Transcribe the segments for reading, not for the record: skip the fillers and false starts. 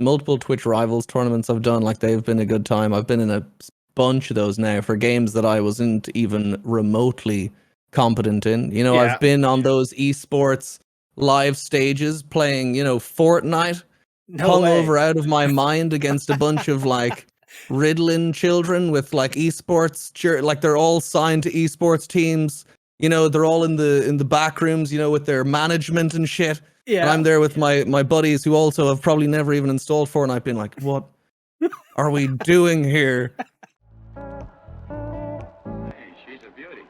multiple Twitch Rivals tournaments I've done. Like, they've been a good time. I've been in a bunch of those now for games that I wasn't even remotely competent in. You know, Yeah. I've been on those esports live stages playing, Fortnite, No way. hungover out of my mind against a bunch of like Ritalin children with like esports, like they're all signed to esports teams. They're all in the back rooms, with their management and shit. Yeah. And I'm there with my buddies who also have probably never even installed Fortnite, being like, what are we doing here? Hey, she's a beauty.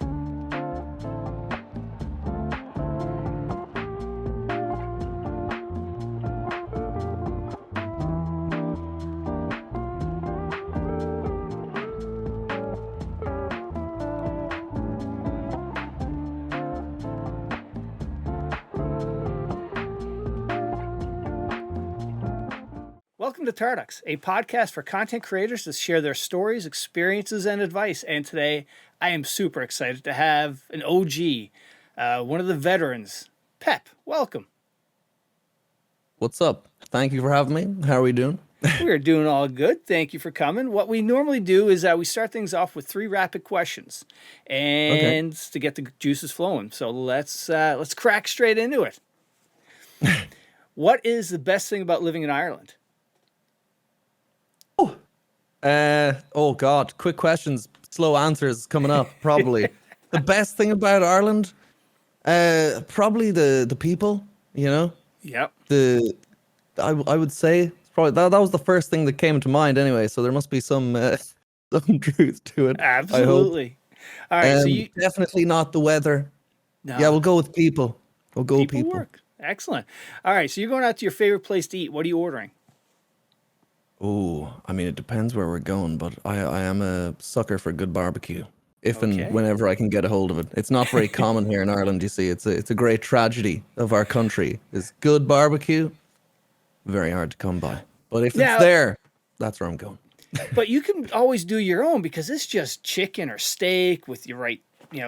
Welcome to Tarkov, a podcast for content creators to share their stories, experiences, and advice. And today, I am super excited to have an OG, one of the veterans, Pepp. Welcome. What's up? Thank you for having me. How are we doing? We're doing all good. Thank you for coming. What we normally do is we start things off with 3 rapid questions, and to get the juices flowing. So let's crack straight into it. What is the best thing about living in Ireland? Oh God, quick questions, slow answers coming up. Probably the best thing about Ireland, probably the people. Yep. I would say probably that was the first thing that came to mind anyway. So there must be some truth to it. Absolutely. I hope. All right. So you definitely not the weather. no. Yeah, we'll go with people. We'll go with People work. Excellent. All right. So you're going out to your favorite place to eat. What are you ordering? Oh, I mean, it depends where we're going, but I am a sucker for good barbecue. If and whenever I can get a hold of it. It's not very common here in Ireland, you see. It's a great tragedy of our country. Is good barbecue very hard to come by. But if it's there, that's where I'm going. But you can always do your own because it's just chicken or steak with your right,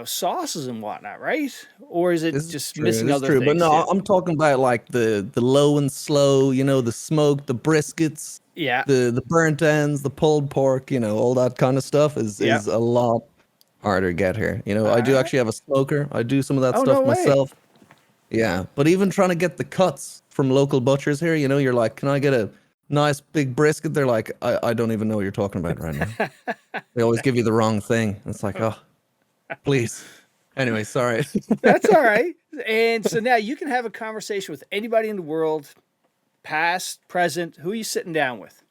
sauces and whatnot, right? Or is it just missing other things? But no, I'm talking about like the low and slow, the smoke, the briskets. Yeah. The burnt ends, the pulled pork, all that kind of stuff is a lot harder to get here. I do actually have a smoker. I do some of that stuff myself. Yeah, but even trying to get the cuts from local butchers here, you're like, can I get a nice big brisket? They're like, I don't even know what you're talking about right now. They always give you the wrong thing. It's like, oh, please. Anyway, sorry. That's all right. And so now you can have a conversation with anybody in the world, past, present. Who are you sitting down with?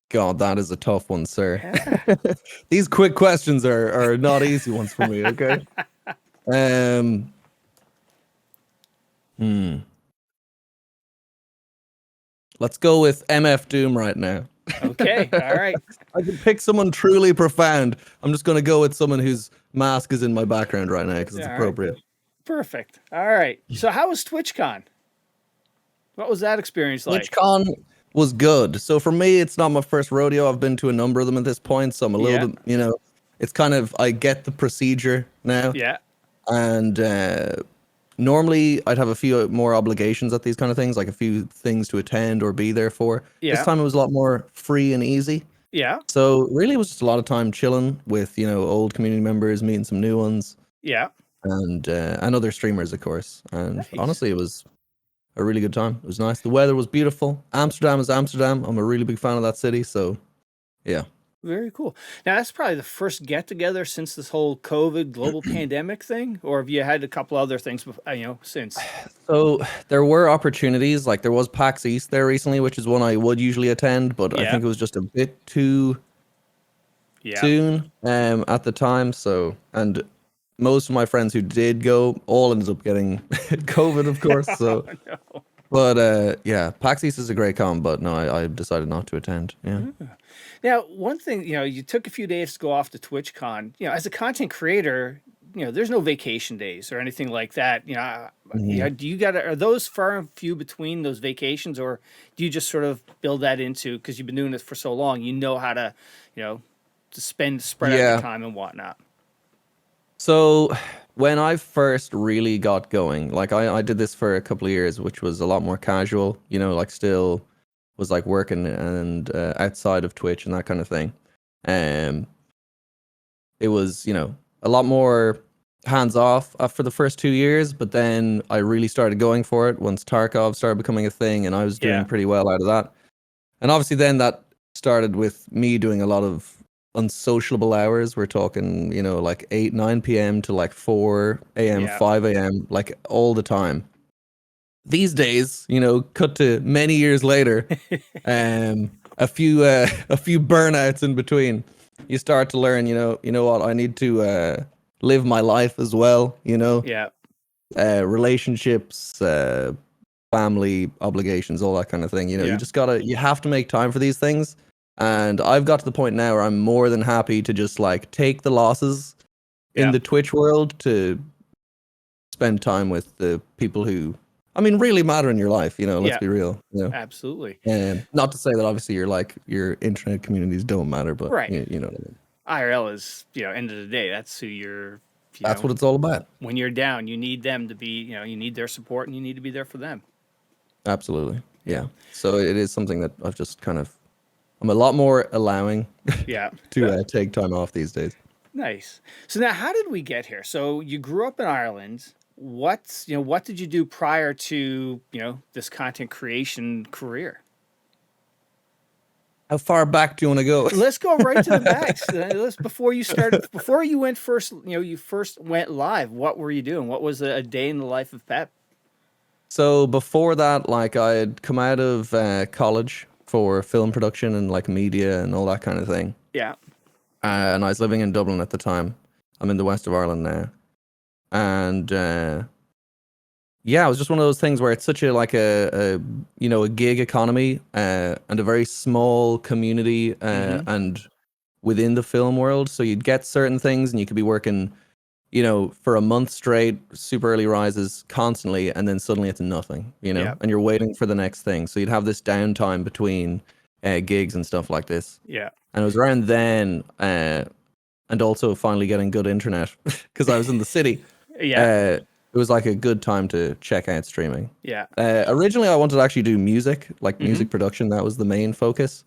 God, that is a tough one, sir. Yeah. These quick questions are not easy ones for me, okay? Let's go with MF Doom right now. Okay, all right. I can pick someone truly profound. I'm just going to go with someone whose mask is in my background right now because it's appropriate. Right. Perfect. All right. So how was TwitchCon? What was that experience like? TwitchCon was good. So for me, it's not my first rodeo. I've been to a number of them at this point. So I'm a little bit, it's kind of, I get the procedure now. Yeah. And normally I'd have a few more obligations at these kind of things, like a few things to attend or be there for. Yeah. This time it was a lot more free and easy. Yeah. So really it was just a lot of time chilling with, old community members, meeting some new ones. Yeah. And other streamers, of course. And honestly, it was a really good time. It was nice. The weather was beautiful. Amsterdam is Amsterdam. I'm a really big fan of that city. So, yeah. Very cool. Now, that's probably the first get-together since this whole COVID global pandemic thing? Or have you had a couple other things, since? So, there were opportunities. Like, there was PAX East there recently, which is one I would usually attend. But I think it was just a bit too soon at the time. So, and most of my friends who did go all ended up getting COVID, of course. So, no. But PAX East is a great con, but no, I decided not to attend. Yeah. Now, one thing, you took a few days to go off to TwitchCon. As a content creator, there's no vacation days or anything like that. Do you are those far and few between those vacations, or do you just sort of build that into, because you've been doing this for so long, how to, to spread out the time and whatnot? So when I first really got going, like I did this for a couple of years, which was a lot more casual, like still was like working and outside of Twitch and that kind of thing. It was, a lot more hands off for the first 2 years, but then I really started going for it once Tarkov started becoming a thing, and I was doing pretty well out of that. And obviously then that started with me doing a lot of unsociable hours. We're talking, like 8, 9 p.m. to like 4 a.m., 5 a.m., like all the time. These days, cut to many years later, a few burnouts in between, you start to learn, you know what, I need to live my life as well, relationships, family obligations, all that kind of thing. You just you have to make time for these things. And I've got to the point now where I'm more than happy to just like take the losses in the Twitch world to spend time with the people who, really matter in your life, let's be real. Absolutely. And not to say that obviously your internet communities don't matter, but right. You know what I mean. IRL is, end of the day, that's who you're, that's what it's all about. When you're down, you need them to be, you need their support and you need to be there for them. Absolutely. Yeah. So it is something that I've just I'm a lot more allowing to take time off these days. Nice. So now how did we get here? So you grew up in Ireland. What did you do prior to, this content creation career? How far back do you want to go? Let's go right to the back. Before you went first, you first went live. What were you doing? What was a day in the life of Pepp? So before that, like I had come out of college for film production and like media and all that kind of thing. Yeah. And I was living in Dublin at the time. I'm in the west of Ireland now. And it was just one of those things where it's such a gig economy and a very small community and within the film world. So you'd get certain things and you could be working, for a month straight, super early rises constantly, and then suddenly it's nothing, and you're waiting for the next thing. So you'd have this downtime between gigs and stuff like this. Yeah. And it was around then, and also finally getting good internet because I was in the city. Yeah. It was like a good time to check out streaming. Yeah. Originally, I wanted to actually do music, like music production. That was the main focus.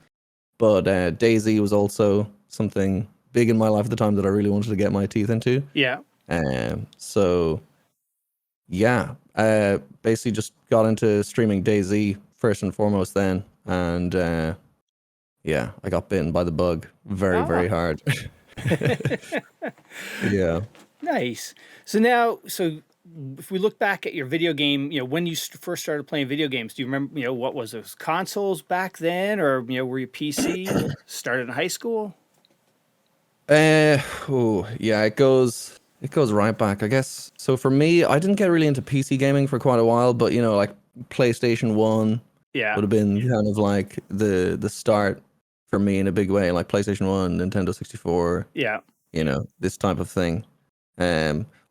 But DayZ was also something big in my life at the time that I really wanted to get my teeth into. Yeah. Basically just got into streaming DayZ first and foremost then. And I got bitten by the bug very, very hard. Yeah. Nice. So now, if we look back at your video game, when you first started playing video games, do you remember, what was those consoles back then, or were you PC? Started in high school? It goes right back, I guess. So for me, I didn't get really into PC gaming for quite a while, but like PlayStation 1 would have been kind of like the start for me in a big way, like PlayStation 1, Nintendo 64. Yeah. This type of thing.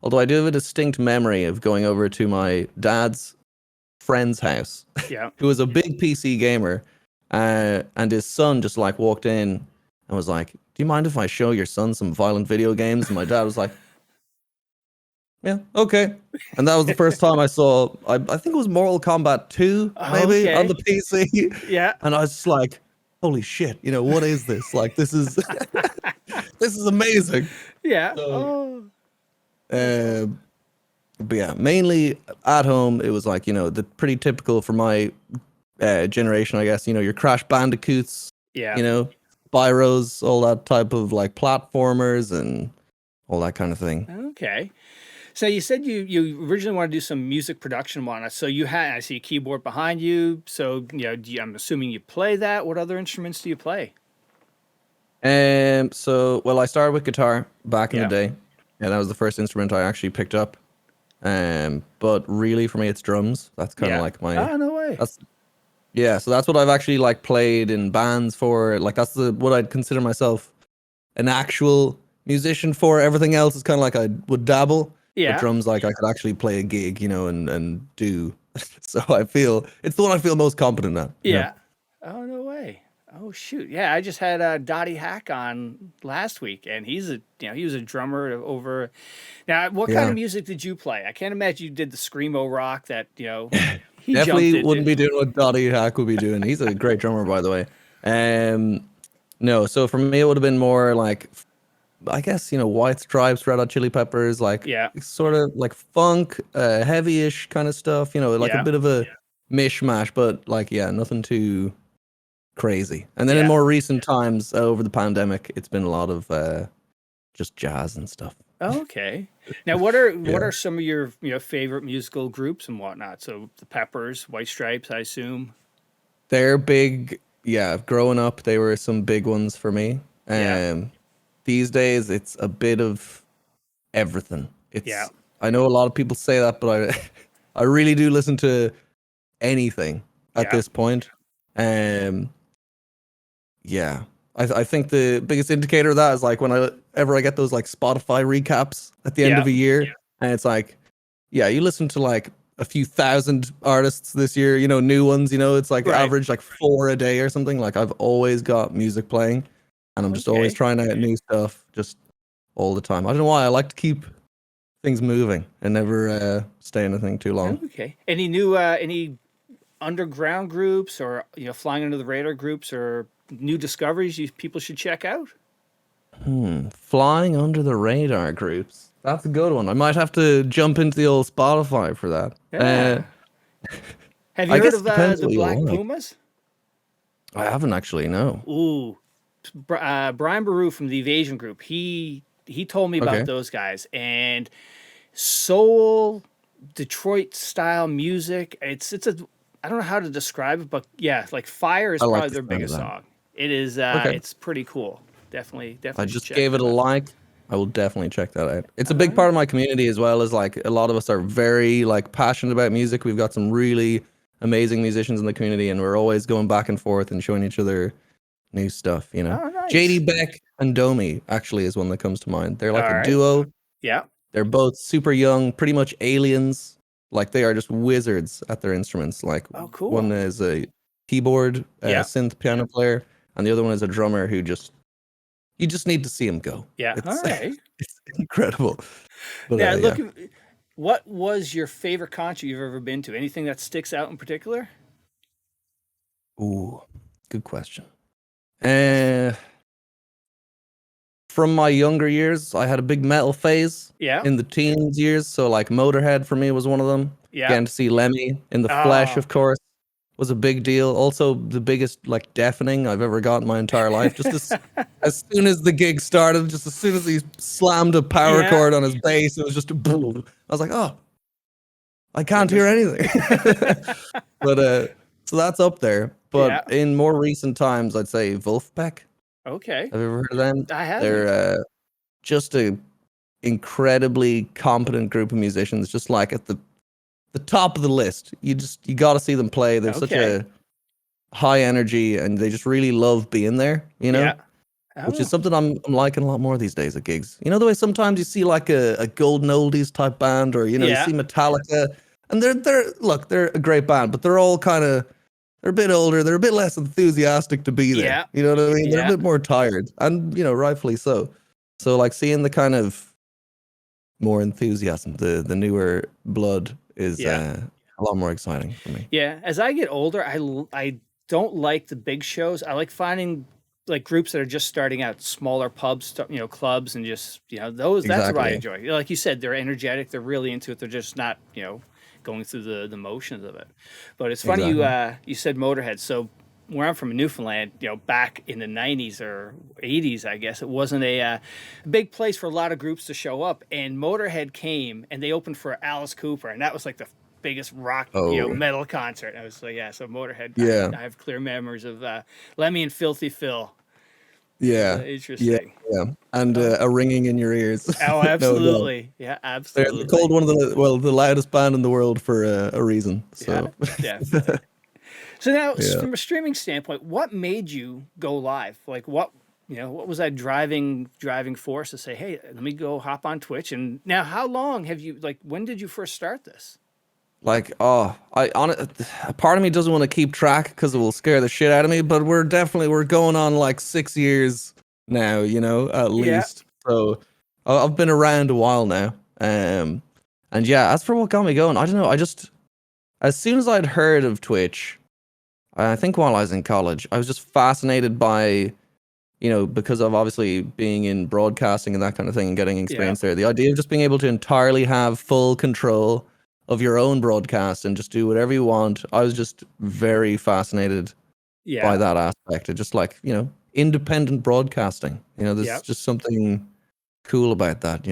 Although I do have a distinct memory of going over to my dad's friend's house, who was a big PC gamer, and his son just like walked in and was like, "Do you mind if I show your son some violent video games?" And my dad was like, "Yeah, okay." And that was the first time I saw, I think it was Mortal Kombat 2, maybe, on the PC. Yeah. And I was just like, holy shit, what is this? Like, this is this is amazing. Yeah. But yeah, mainly at home, it was like, the pretty typical for my generation, I guess, your Crash Bandicoots, Spyros, all that type of like platformers and all that kind of thing. Okay. So you said you originally wanted to do some music production on it. So I see a keyboard behind you. So, I'm assuming you play that. What other instruments do you play? I started with guitar back in the day. Yeah, that was the first instrument I actually picked up. But really for me, it's drums. That's kind of like my... Oh, no way. So that's what I've actually like played in bands for. Like that's what I'd consider myself an actual musician for. Everything else is kind of like I would dabble. Yeah. But drums, like I could actually play a gig, and do. So I feel it's the one I feel most competent at. Yeah. Oh, no way. Oh shoot! Yeah, I just had Dottie Hack on last week, and he was a drummer over. Now, what kind Yeah. of music did you play? I can't imagine you did the screamo rock that he jumped Definitely into. wouldn't be doing what Dottie Hack would be doing. He's a great drummer, by the way. No, so for me, it would have been more like, I guess, White Stripes, Red Hot Chili Peppers, like Yeah, sort of like funk, heavy-ish kind of stuff, like a yeah, bit of a mishmash, but like, yeah, nothing too crazy. And then in yeah. more recent times, over the pandemic, it's been a lot of just jazz and stuff. Okay. Now, what Yeah. are some of your favorite musical groups and whatnot? So the Peppers, White Stripes, I assume. They're big. Yeah, growing up, they were some big ones for me. Yeah, These days, it's a bit of everything. yeah. I know a lot of people say that, but I really do listen to anything at Yeah. this point. Um, yeah, I think the biggest indicator of that is like whenever I get those like Spotify recaps at the end Yeah. of a year, and it's like, yeah, you listen to like a few thousand artists this year, new ones, it's like Right. average like 4 a day or something. Like I've always got music playing, and I'm just always Okay. trying out new stuff, just all the time. I don't know why I like to keep things moving and never stay in a thing too long. Okay. Any underground groups or flying under the radar groups or new discoveries people should check out? Flying under the radar groups. That's a good one. I might have to jump into the old Spotify for that. Yeah. Have you I heard guess of it depends the what you Black like. Pumas? I haven't actually, no. Ooh, Brian Baru from the Evasion Group. He told me about Okay. those guys and soul Detroit style music. It's a I don't know how to describe it, but yeah, like Fire is I like probably the their sound of biggest that. song. It is Okay. it's pretty cool. Definitely I should just check gave it them a out. like. I will definitely check that out. It's a All big right. part of my community as well, as like a lot of us are very like passionate about music. We've got some really amazing musicians in the community, and we're always going back and forth and showing each other new stuff. Oh, nice. JD Beck and Domi actually is one that comes to mind. They're like All a right. duo. Yeah. They're both super young, pretty much aliens. Like they are just wizards at their instruments. Like Oh, cool. one is a keyboard Yeah. synth piano player, and the other one is a drummer who you just need to see him go. Yeah. All right. It's incredible. But Now, yeah. what was your favorite concert you've ever been to? Anything that sticks out in particular? Ooh, good question. Uh, from my younger years, I had a big metal phase Yeah. in the teens years. So like Motorhead for me was one of them. Yeah. Getting to see Lemmy in the flesh, Oh. of course, was a big deal. Also, the biggest like deafening I've ever got in my entire life. Just as soon as the gig started, just as soon as he slammed a power Yeah. chord on his bass, it was just boom. I was like, oh, I can't hear anything. But so that's up there. But Yeah. in more recent times, I'd say Wolfpack. Okay. Have you ever heard of them? I haven't. They're just a incredibly competent group of musicians, just like at the top of the list. You got to see them play. They're such Okay. a high energy, and they just really love being there. Yeah. Which is Oh. something I'm liking a lot more these days at gigs. You know the way sometimes you see like a golden oldies type band, or you Yeah. see Metallica, and they're a great band, but they're all kind of they're a bit older, they're a bit less enthusiastic to be there. Yeah. You know what I mean? They're Yeah. a bit more tired, and rightfully so. So like seeing the kind of more enthusiasm, the newer blood is Yeah. a lot more exciting for me. Yeah. As I get older, I don't like the big shows. I like finding like groups that are just starting out, smaller pubs, clubs, and just those. That's what I Exactly. enjoy. Like you said, they're energetic. They're really into it. They're just not going through the motions of it. But it's funny Exactly. you said Motorhead. So where I'm from in Newfoundland, back in the 90s or 80s, I guess, it wasn't a big place for a lot of groups to show up. And Motorhead came and they opened for Alice Cooper. And that was like the biggest rock, Oh, metal concert. And I was like, yeah, so Motorhead, yeah. I have clear memories of Lemmy and Filthy Phil. Yeah. Yeah. Interesting. Yeah. And a ringing in your ears. Oh, No doubt. absolutely. Yeah, They're absolutely. called one of the loudest band in the world for a reason. Yeah, So definitely. So now, yeah. from a streaming standpoint, what made you go live? Like, what was that driving force to say, "Hey, let me go hop on Twitch"? And now, how long have you when did you first start this? like, oh, a part of me doesn't want to keep track because it will scare the shit out of me. But we're going on like 6 years now, at least. So I've been around a while now. And yeah, as for what got me going, I don't know. As soon as I'd heard of Twitch, I think while I was in college, I was just fascinated by, because of obviously being in broadcasting and that kind of thing and getting experience there. The idea of just being able to entirely have full control of your own broadcast and just do whatever you want. I was just very fascinated by that aspect. Of just like, independent broadcasting. There's just something cool about that,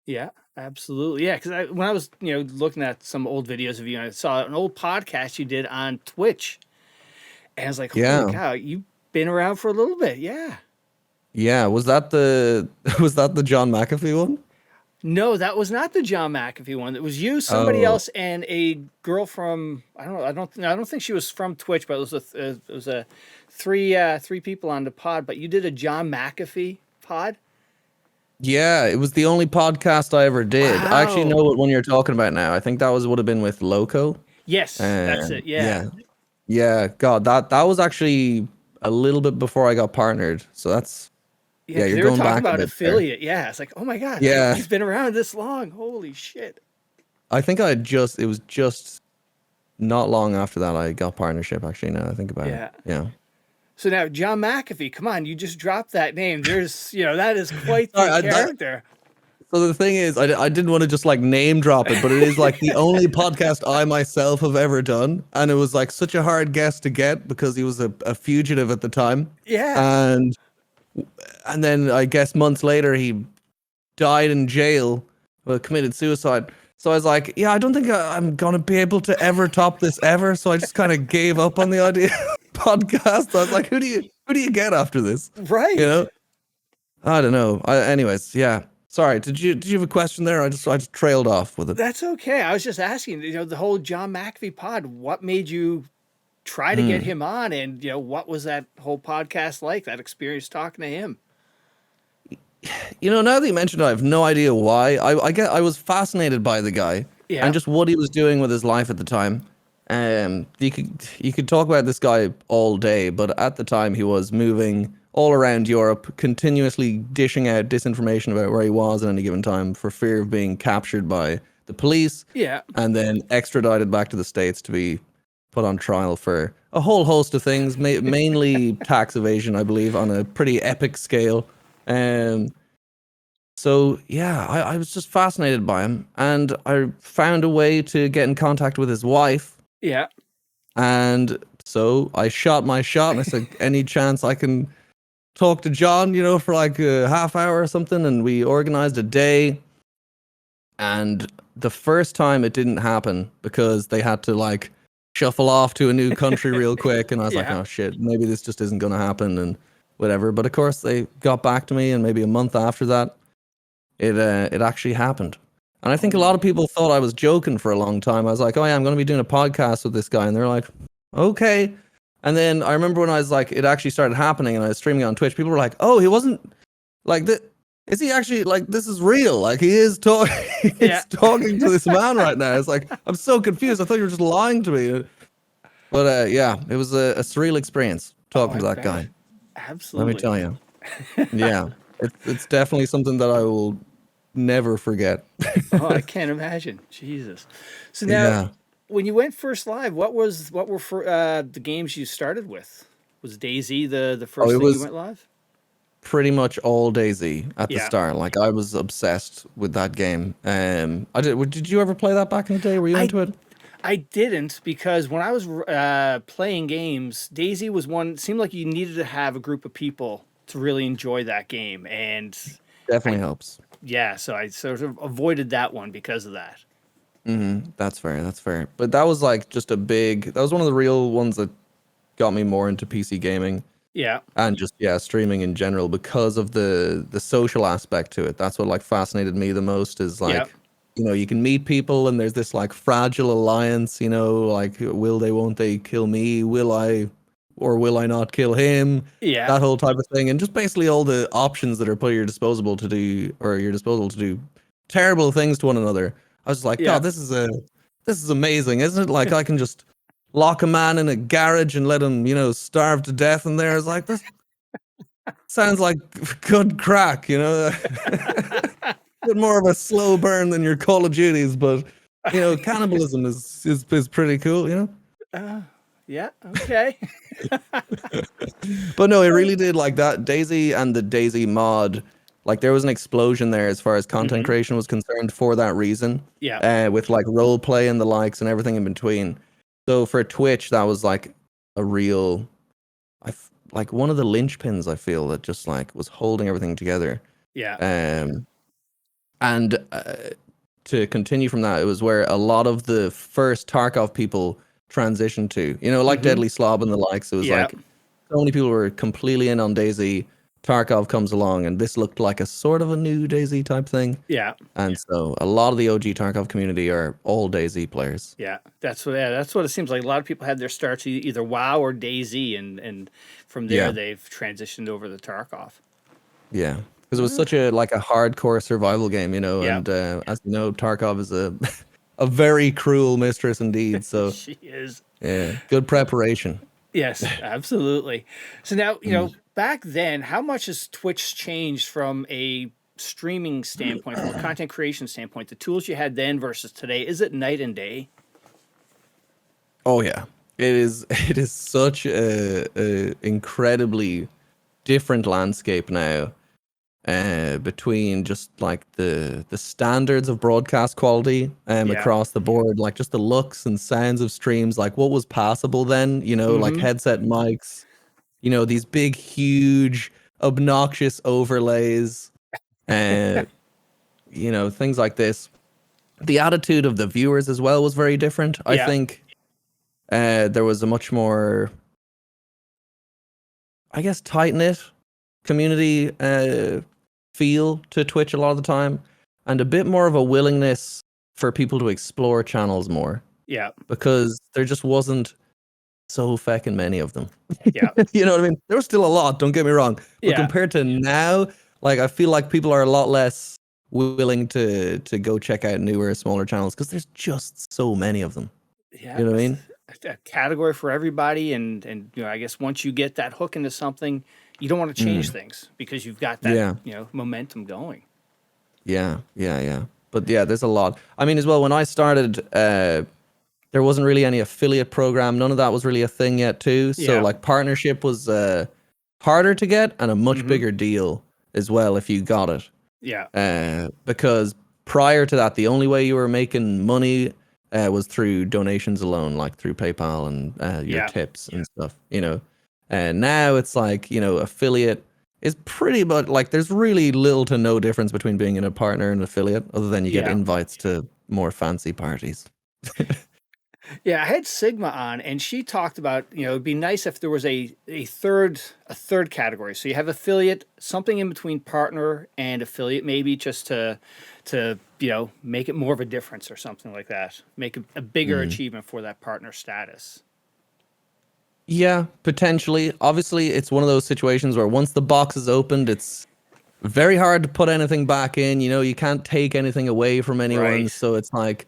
Yeah, absolutely. Yeah, because when I was, looking at some old videos of you, I saw an old podcast you did on Twitch. And I was like, holy cow, you've been around for a little bit. Yeah. Yeah. Was that the John MacAfee one? No, that was not the John MacAfee one. It was you, somebody else, and a girl from I don't think she was from Twitch, but it was a three people on the pod. But you did a John MacAfee pod. Yeah, it was the only podcast I ever did. Wow. I actually know what one you're talking about now. I think that would have been with Loco. Yes, that's it. Yeah. God, that was actually a little bit before I got partnered. So that's you're going back about affiliate. There. Yeah, it's like, oh my god, he's been around this long. Holy shit! I think it was just not long after that I got partnership. Actually, now I think about it. Yeah. So now John MacAfee, come on, you just dropped that name. There's, that is quite the character. So the thing is, I didn't want to just like name drop it, but it is like the only podcast I myself have ever done, and it was like such a hard guest to get because he was a fugitive at the time. Yeah. And then I guess months later he died in jail, committed suicide. So I was like, yeah, I don't think I'm gonna be able to ever top this ever. So I just kind of gave up on the idea of podcast. I was like, who do you get after this? Right. I don't know. Anyways, yeah. Sorry. Did you have a question there? I just trailed off with it. That's okay. I was just asking. The whole John MacAfee pod. What made you try to get him on, and what was that whole podcast like? That experience talking to him. Now that you mentioned it, I have no idea why. I was fascinated by the guy and just what he was doing with his life at the time. You could talk about this guy all day, but at the time he was moving all around Europe, continuously dishing out disinformation about where he was at any given time for fear of being captured by the police. Yeah. And then extradited back to the States to be put on trial for a whole host of things, mainly tax evasion, I believe, on a pretty epic scale. So yeah, I was just fascinated by him, and I found a way to get in contact with his wife. Yeah. And so I shot my shot, and I said, any chance I can talk to John, for like a half hour or something, and we organized a day. And the first time it didn't happen because they had to like shuffle off to a new country real quick, and I was like, oh shit, maybe this just isn't going to happen and whatever. But of course they got back to me, and maybe a month after that it actually happened. And I think a lot of people thought I was joking for a long time. I was like, oh yeah, I'm going to be doing a podcast with this guy, and they're like, okay. And then I remember when I was like, it actually started happening and I was streaming on Twitch, people were like, oh, he wasn't like this. Is he actually like, this is real? Like he is talking, he's talking to this man right now. It's like, I'm so confused. I thought you were just lying to me. But yeah, it was a surreal experience talking to that guy. Absolutely. Let me tell you. Yeah, it's definitely something that I will never forget. Oh, I can't imagine. Jesus. So now, when you went first live, what were the games you started with? Was DayZ the first thing you went live? Pretty much all DayZ at the start. Like I was obsessed with that game. Did you ever play that back in the day? Were you into it? I didn't, because when I was playing games, DayZ was one. It seemed like you needed to have a group of people to really enjoy that game, and definitely helps. Yeah, so I sort of avoided that one because of that. Mm-hmm. That's fair. But that was like just that was one of the real ones that got me more into PC gaming. Yeah. And just streaming in general because of the social aspect to it. That's what like fascinated me the most is like, you can meet people and there's this like fragile alliance, like will they, won't they kill me? Will I or will I not kill him? Yeah. That whole type of thing. And just basically all the options that are put at your disposal to do terrible things to one another. I was like, God, this is this is amazing, isn't it? Like I can just lock a man in a garage and let him, starve to death in there. It's like, this sounds like good crack, A bit more of a slow burn than your Call of Duties, but cannibalism is pretty cool, Yeah, okay. But no, it really did, like that DayZ and the DayZ mod, like there was an explosion there as far as content creation was concerned for that reason. Yeah. With like role play and the likes and everything in between. So for Twitch, that was like a real, like one of the linchpins, I feel, that just like was holding everything together. Yeah. And to continue from that, it was where a lot of the first Tarkov people transitioned to, like Deadly Slob and the likes. It was like so many people were completely in on DayZ. Tarkov comes along, and this looked like a sort of a new DayZ type thing. Yeah. And so a lot of the OG Tarkov community are all DayZ players. Yeah, that's what it seems like. A lot of people had their starts either WoW or DayZ, and from there they've transitioned over to Tarkov. Yeah, because it was such a hardcore survival game, and as you know, Tarkov is a a very cruel mistress indeed. So she is. Yeah, good preparation. Yes, absolutely. So now, back then, how much has Twitch changed from a streaming standpoint, from a content creation standpoint? The tools you had then versus today, is it night and day? Oh yeah, it is. It is such a incredibly different landscape now, between just like the standards of broadcast quality across the board, like just the looks and sounds of streams, like what was possible then, like headset mics, these big, huge, obnoxious overlays, things like this. The attitude of the viewers as well was very different. I think there was a much more, I guess, tight-knit community feel to Twitch a lot of the time, and a bit more of a willingness for people to explore channels more. Yeah. Because there just wasn't so feckin' many of them. Yeah. You know what I mean? There was still a lot, don't get me wrong. But compared to now, like I feel like people are a lot less willing to go check out newer, smaller channels because there's just so many of them. Yeah. You know what I mean? A category for everybody, and I guess once you get that hook into something, you don't want to change things because you've got that momentum going. Yeah. But yeah, there's a lot. I mean, as well, when I started, there wasn't really any affiliate program. None of that was really a thing yet, too. So like partnership was harder to get and a much bigger deal as well if you got it. Yeah. Because prior to that, the only way you were making money was through donations alone, like through PayPal and your tips and stuff, And now it's like, affiliate is pretty much like there's really little to no difference between being in a partner and an affiliate, other than you get invites to more fancy parties. Yeah, I had Sigma on, and she talked about, it'd be nice if there was a third category. So you have affiliate, something in between partner and affiliate, maybe just to make it more of a difference or something like that. Make a bigger achievement for that partner status. Yeah, potentially. Obviously, it's one of those situations where once the box is opened, it's very hard to put anything back in. You can't take anything away from anyone. Right. So it's like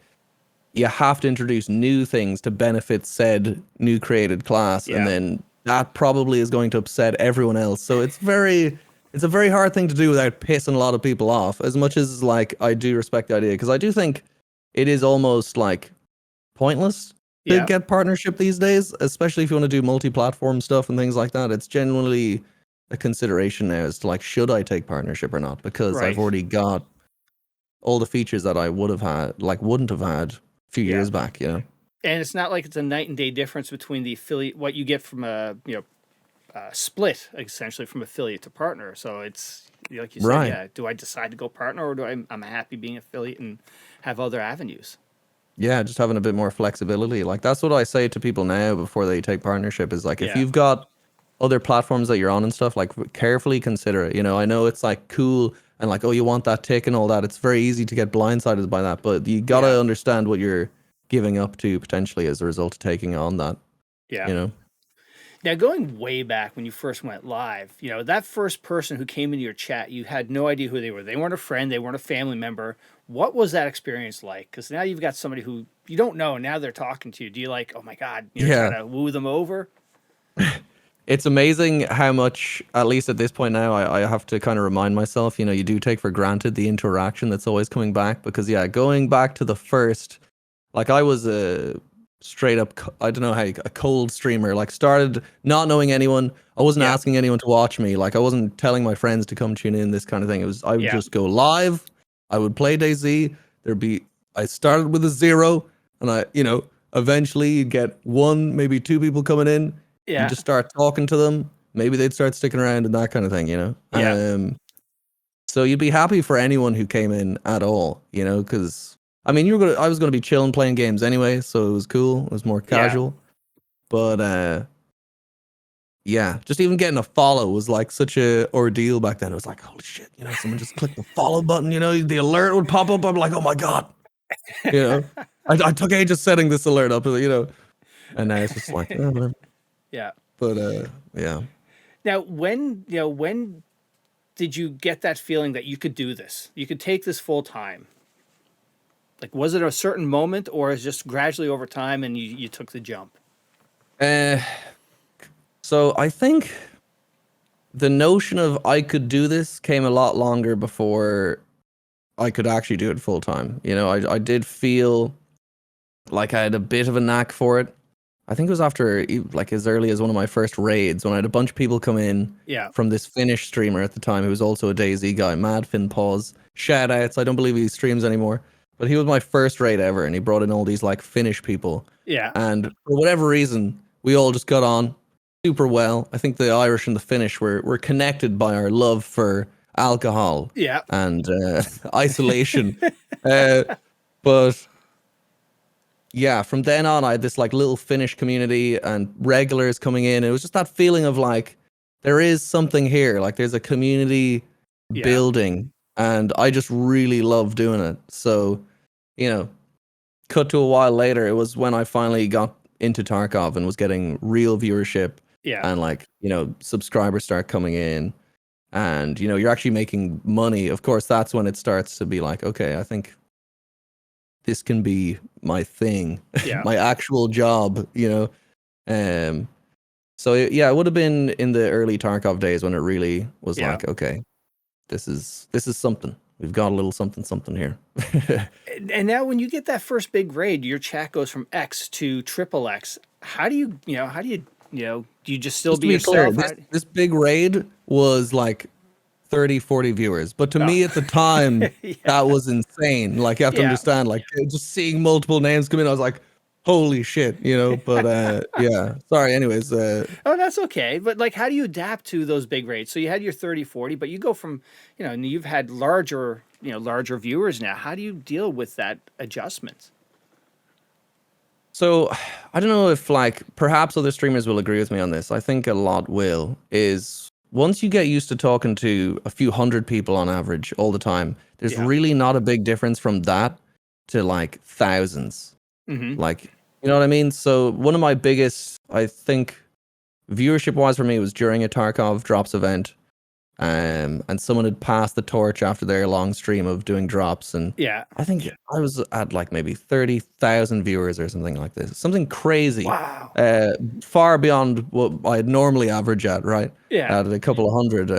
you have to introduce new things to benefit said new created class. And then that probably is going to upset everyone else. So it's a very hard thing to do without pissing a lot of people off, as much as like I do respect the idea, because I do think it is almost like pointless to get partnership these days, especially if you want to do multi-platform stuff and things like that. It's genuinely a consideration now as to like, should I take partnership or not? Because I've already got all the features that I wouldn't have had a few years back, And it's not like it's a night and day difference between the affiliate, what you get from a split essentially from affiliate to partner. So it's like you said, do I decide to go partner, or do I'm happy being affiliate and have other avenues? Yeah, just having a bit more flexibility. Like that's what I say to people now before they take partnership is like, if you've got other platforms that you're on and stuff, like carefully consider it. I know it's like cool and like, oh, you want that tick and all that. It's very easy to get blindsided by that, but you got to understand what you're giving up to potentially as a result of taking on that. Yeah. Now, going way back when you first went live, that first person who came into your chat, you had no idea who they were. They weren't a friend, they weren't a family member. What was that experience like? Because now you've got somebody who you don't know, and now they're talking to you. Do you like, oh my God, try to woo them over? It's amazing how much, at least at this point now, I have to kind of remind myself, you do take for granted the interaction that's always coming back. Because, going back to the first, like I was a straight up, I don't know how, a cold streamer, like started not knowing anyone. I wasn't asking anyone to watch me. Like I wasn't telling my friends to come tune in, this kind of thing. I would just go live. I would play DayZ. I started with a 0 and eventually you'd get 1, maybe 2 people coming in. You just start talking to them. Maybe they'd start sticking around and that kind of thing, So you'd be happy for anyone who came in at all, because I mean, I was gonna be chilling playing games anyway, so it was cool. It was more casual. But just even getting a follow was like such a ordeal back then. It was like, holy shit, someone just clicked the follow button, the alert would pop up. I'm like, oh my God. I took ages setting this alert up, and now it's just like, oh, whatever. Yeah. But yeah. Now, when did you get that feeling that you could do this? You could take this full time? Like, was it a certain moment, or is it just gradually over time and you took the jump? So I think the notion of I could do this came a lot longer before I could actually do it full time. I did feel like I had a bit of a knack for it. I think it was after, like, as early as one of my first raids when I had a bunch of people come in from this Finnish streamer at the time who was also a DayZ guy, Mad Finn Paws. Shout outs. I don't believe he streams anymore. But he was my first raid ever, and he brought in all these, like, Finnish people. Yeah. And for whatever reason, we all just got on super well. I think the Irish and the Finnish were connected by our love for alcohol and isolation. But... yeah, from then on, I had this like little Finnish community and regulars coming in. It was just that feeling of like, there is something here. Like there's a community building, and I just really love doing it. So, cut to a while later, it was when I finally got into Tarkov and was getting real viewership. Yeah. And like, subscribers start coming in, and, you're actually making money. Of course, that's when it starts to be like, okay, I think this can be my thing, my actual job, So it would have been in the early Tarkov days when it really was like, okay, this is something. We've got a little something here. And now when you get that first big raid, your chat goes from X to triple X. How do you, do you just still be yourself? Clear, this big raid was like 30, 40 viewers. But to me at the time, that was insane. Like, you have to understand, like, just seeing multiple names come in, I was like, holy shit, But, sorry, anyways. Oh, that's okay. But, like, how do you adapt to those big rates? So you had your 30, 40, but you go from, and you've had larger viewers now. How do you deal with that adjustment? So, I don't know if, like, perhaps other streamers will agree with me on this. I think a lot will, is... once you get used to talking to a few hundred people on average all the time, there's really not a big difference from that to like thousands. Like, you know what I mean? So one of my biggest, I think, viewership wise for me was during a Tarkov drops event. And someone had passed the torch after their long stream of doing drops. And I think I was at like maybe 30,000 viewers or something like this. Something crazy. Wow. Far beyond what I'd normally average at, right? Yeah. At a couple of hundred.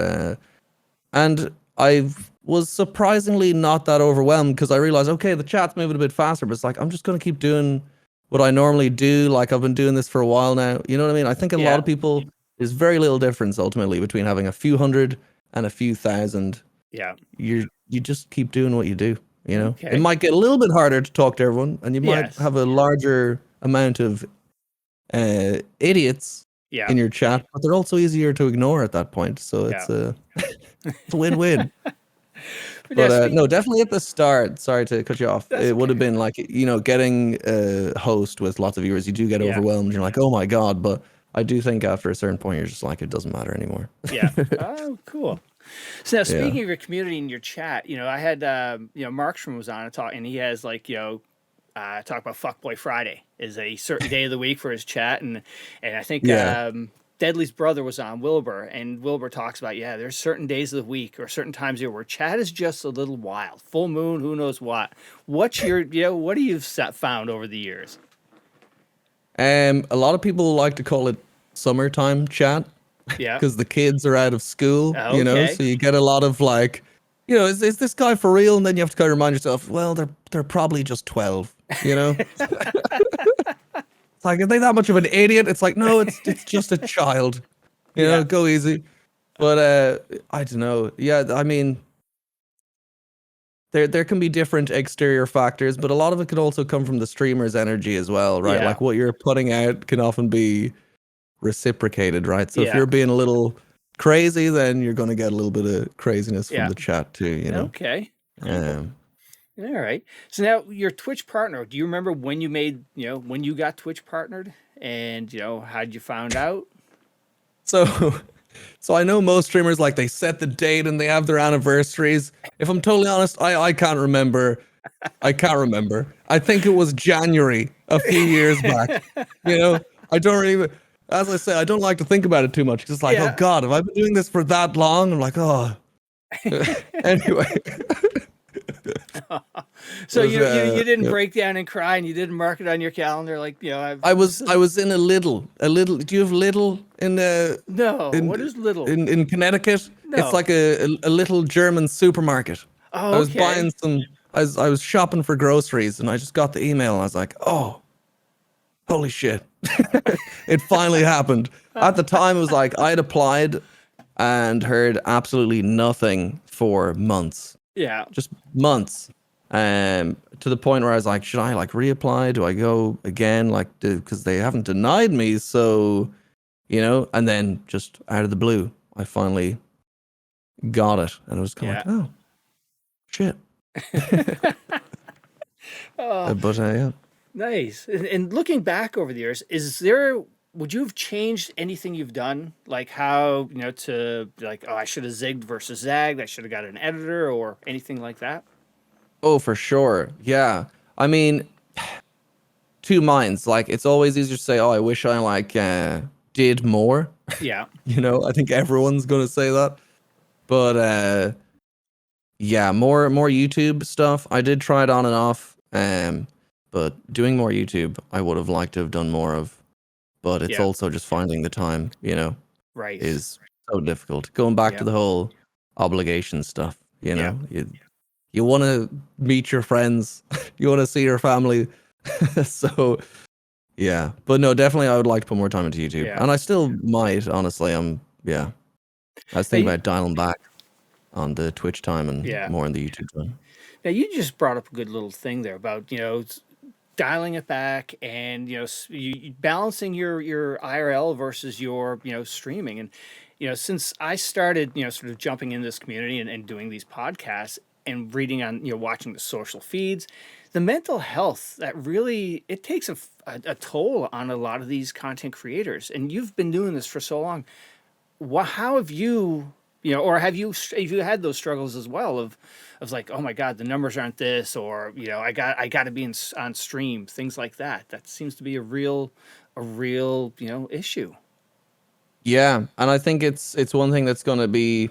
And I was surprisingly not that overwhelmed because I realized, okay, the chat's moving a bit faster, but it's like, I'm just going to keep doing what I normally do. Like, I've been doing this for a while now. You know what I mean? I think a lot of people... there's very little difference ultimately between having a few hundred and a few thousand. Yeah. You just keep doing what you do, Okay. It might get a little bit harder to talk to everyone, and you might have a larger amount of idiots in your chat, but they're also easier to ignore at that point. So it's it's a win-win. But no, definitely at the start, sorry to cut you off, it would have been like, getting a host with lots of viewers, you do get overwhelmed. You're like, oh my God, but I do think after a certain point, you're just like, it doesn't matter anymore. Yeah. Oh, cool. So now, speaking of your community and your chat, I had, Marksmen was on and he has like, talk about Fuckboy Friday is a certain day of the week for his chat. And I think, Deadly's brother was on, Wilbur, and Wilbur talks about, there's certain days of the week or certain times of year where chat is just a little wild. Full moon, who knows what. What's your, what have you found over the years? A lot of people like to call it summertime chat. Yeah. Because the kids are out of school, Okay. so you get a lot of like, is this guy for real? And then you have to kind of remind yourself, well, they're probably just 12, It's like, are they that much of an idiot? It's like, no, it's just a child, go easy. But I don't know. Yeah, I mean, there can be different exterior factors, but a lot of it could also come from the streamer's energy as well, right? Yeah. Like what you're putting out can often be reciprocated, right? So if you're being a little crazy, then you're going to get a little bit of craziness from the chat too, Okay. All right. So now your Twitch partner, do you remember when you made, when you got Twitch partnered and, how'd you found out? So I know most streamers, like, they set the date and they have their anniversaries. If I'm totally honest, I can't remember. I think it was January a few years back. I don't really, as I say, I don't like to think about it too much. It's like, oh God, have I been doing this for that long? I'm like, oh. Anyway. So you didn't break down and cry, and you didn't mark it on your calendar, like, I was in a little. Do you have Lidl in the? No. What is Lidl in Connecticut? No. It's like a little German supermarket. Oh, I was buying some. I was shopping for groceries, and I just got the email. And I was like, oh, holy shit! It finally happened. At the time, it was like I'd applied and heard absolutely nothing for months. Yeah. Just months. To the point where I was like, should I like reapply? Do I go again? Like, because they haven't denied me. So, and then just out of the blue, I finally got it. And it was kind of like, oh, shit. But yeah. Nice. And looking back over the years, would you have changed anything you've done? Like how, to like, oh, I should have zigged versus zagged. I should have got an editor or anything like that. Oh, for sure. Yeah. I mean, two minds. Like, it's always easier to say, oh, I wish I like did more. Yeah. I think everyone's going to say that. But yeah, more YouTube stuff. I did try it on and off. But doing more YouTube, I would have liked to have done more of. But it's also just finding the time, right, is so difficult. Going back to the whole obligation stuff, you want to meet your friends, you want to see your family. So, yeah. But no, definitely I would like to put more time into YouTube. And I still might, honestly. I was thinking about dialing back on the Twitch time and more on the YouTube time. Now, you just brought up a good little thing there about, dialing it back and, you balancing your IRL versus your, streaming. And, since I started, sort of jumping in this community and doing these podcasts and reading on, watching the social feeds, the mental health that really, it takes a toll on a lot of these content creators. And you've been doing this for so long. How have you, or have you had those struggles as well of like, oh my God, the numbers aren't this, or, I got to be on stream, things like that. That seems to be a real, issue. Yeah. And I think it's one thing that's going to be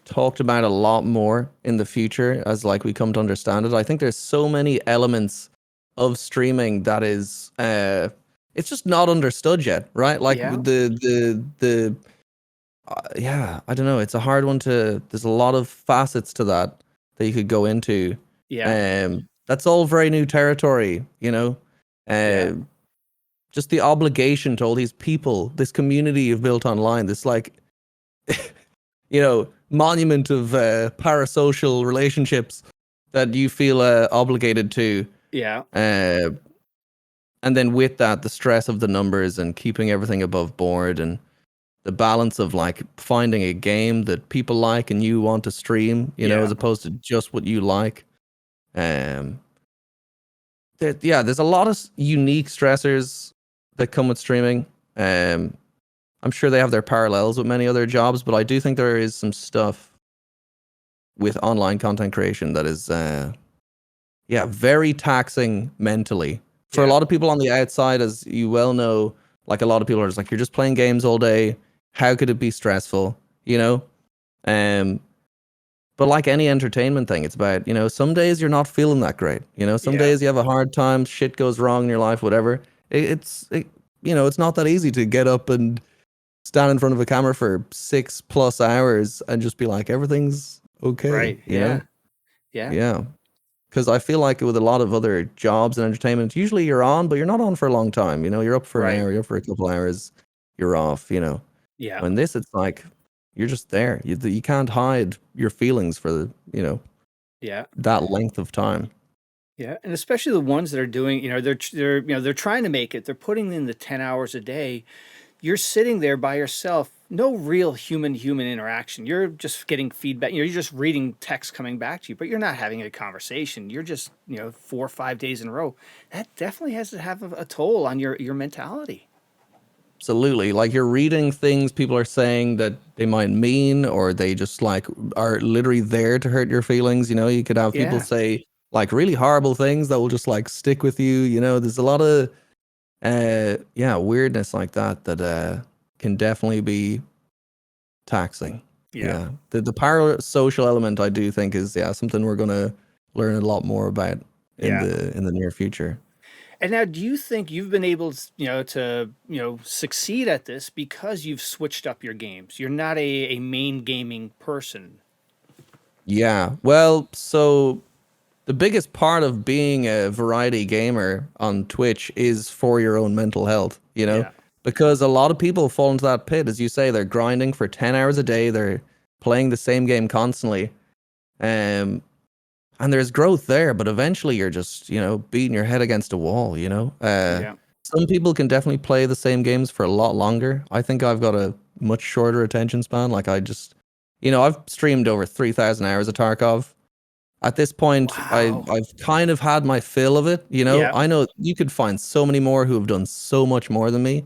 talked about a lot more in the future as like we come to understand it. I think there's so many elements of streaming that is, it's just not understood yet, right? Like the yeah, I don't know. It's a hard one there's a lot of facets to that you could go into. Yeah. That's all very new territory, just the obligation to all these people, this community you've built online, this like, monument of parasocial relationships that you feel obligated to. Yeah. And then with that, the stress of the numbers and keeping everything above board and the balance of like finding a game that people like and you want to stream, as opposed to just what you like. There's a lot of unique stressors that come with streaming. I'm sure they have their parallels with many other jobs, but I do think there is some stuff with online content creation that is, very taxing mentally. For a lot of people on the outside, as you well know, like a lot of people are just like, you're just playing games all day. How could it be stressful? You know? But like any entertainment thing, it's about, some days you're not feeling that great. Some Yeah. days you have a hard time, shit goes wrong in your life, whatever. It's not that easy to get up and stand in front of a camera for 6+ hours and just be like, everything's okay. Right. Yeah. Yeah. Yeah. Because I feel like with a lot of other jobs and entertainment, usually you're on, but you're not on for a long time. You're up for an Right. hour, you're up for a couple hours, you're off. Yeah. When this, it's like you're just there. You can't hide your feelings for Yeah. that length of time. Yeah, and especially the ones that are doing, they're trying to make it. They're putting in the 10 hours a day. You're sitting there by yourself, no real human interaction. You're just getting feedback. You're just reading text coming back to you, but you're not having a conversation. You're just, 4 or 5 days in a row. That definitely has to have a toll on your mentality. Absolutely. Like you're reading things people are saying that they might mean, or they just like are literally there to hurt your feelings. You could have people Yeah. say like really horrible things that will just like stick with you. There's a lot of weirdness like that can definitely be taxing. Yeah. The parasocial element, I do think, is something we're gonna learn a lot more about in Yeah. the near future. And now, do you think you've been able to succeed at this because you've switched up your games? You're not a main gaming person. Yeah. Well, so the biggest part of being a variety gamer on Twitch is for your own mental health, Yeah. because a lot of people fall into that pit. As you say, they're grinding for 10 hours a day. They're playing the same game constantly. And there's growth there, but eventually you're just, beating your head against a wall, Yeah. Some people can definitely play the same games for a lot longer. I think I've got a much shorter attention span. Like I just, I've streamed over 3,000 hours of Tarkov. At this point, Wow. I've kind of had my fill of it, Yeah. I know you could find so many more who have done so much more than me,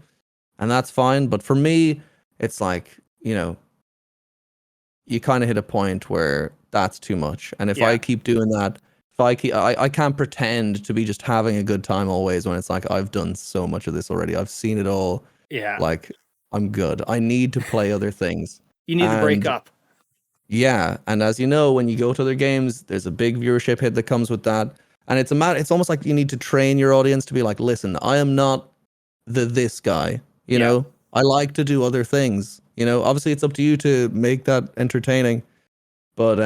and that's fine. But for me, it's like, you kind of hit a point where that's too much. And if I keep doing that, I can't pretend to be just having a good time always when it's like, I've done so much of this already. I've seen it all. Yeah. Like, I'm good. I need to play other things. You need to break up. Yeah, and as you know, when you go to other games, there's a big viewership hit that comes with that. And it's almost like you need to train your audience to be like, listen, I am not this guy, I like to do other things. Obviously it's up to you to make that entertaining. But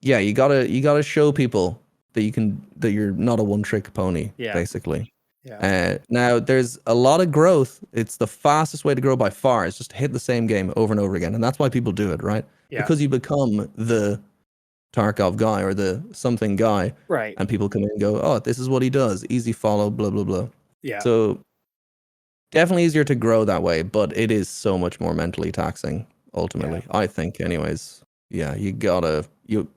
you gotta show people that you're not a one-trick pony, basically. Yeah. Now there's a lot of growth. It's the fastest way to grow by far. Is just hit the same game over and over again, and that's why people do it, right? Yeah. Because you become the Tarkov guy or the something guy, Right. and people come in and go, oh, this is what he does. Easy follow, blah blah blah. Yeah. So definitely easier to grow that way, but it is so much more mentally taxing. Ultimately, I think, anyways. Yeah,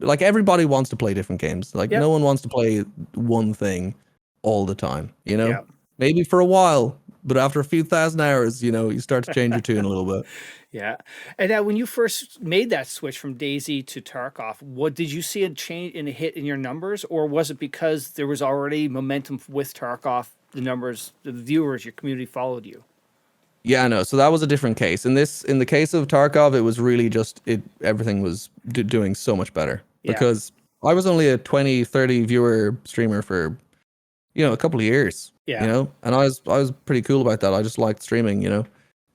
like everybody wants to play different games. Like no one wants to play one thing all the time, Yeah. Maybe for a while, but after a few thousand hours, you start to change your tune a little bit. Yeah. And now when you first made that switch from DayZ to Tarkov, what did you see a change in a hit in your numbers, or was it because there was already momentum with Tarkov, the numbers, the viewers, your community followed you? Yeah, no. So that was a different case. In the case of Tarkov, it was really just everything was doing so much better because I was only a 20, 30 viewer streamer for a couple of years, and I was pretty cool about that. I just liked streaming,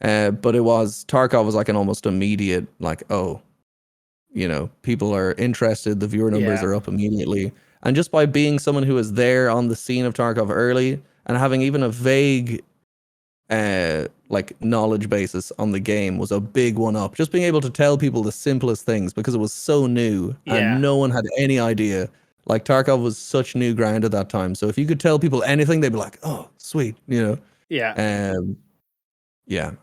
but Tarkov was like an almost immediate, like, oh, people are interested, the viewer numbers are up immediately. And just by being someone who was there on the scene of Tarkov early and having even a vague like knowledge basis on the game was a big one up. Just being able to tell people the simplest things because it was so new and no one had any idea. Like Tarkov was such new ground at that time. So if you could tell people anything, they'd be like, oh, sweet, Yeah. Yeah.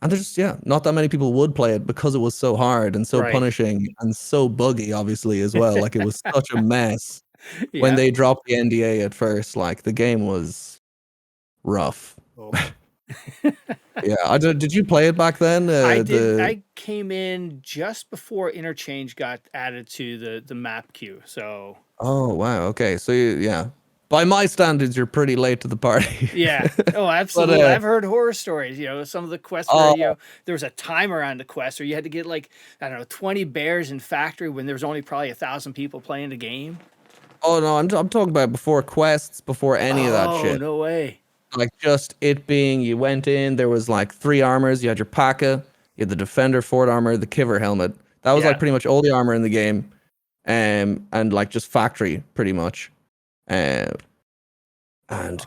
And there's not that many people would play it because it was so hard and so punishing and so buggy, obviously, as well. Like it was such a mess. When they dropped the NDA at first, like the game was rough. Oh. Yeah, did you play it back then? I did. I came in just before Interchange got added to the map queue. So. Oh wow. Okay. So by my standards, you're pretty late to the party. Yeah. Oh, absolutely. I've heard horror stories. Some of the quests where there was a timer on the quest, or you had to get like, I don't know, 20 bears in factory when there was only probably 1,000 people playing the game. Oh no, I'm talking about before quests, before any of that shit. Oh, no way. Like just it being, you went in, there was like 3 armors. You had your P.A.K.A., you had the Defender Fort armor, the Kiver helmet. That was like pretty much all the armor in the game, and like just factory pretty much. And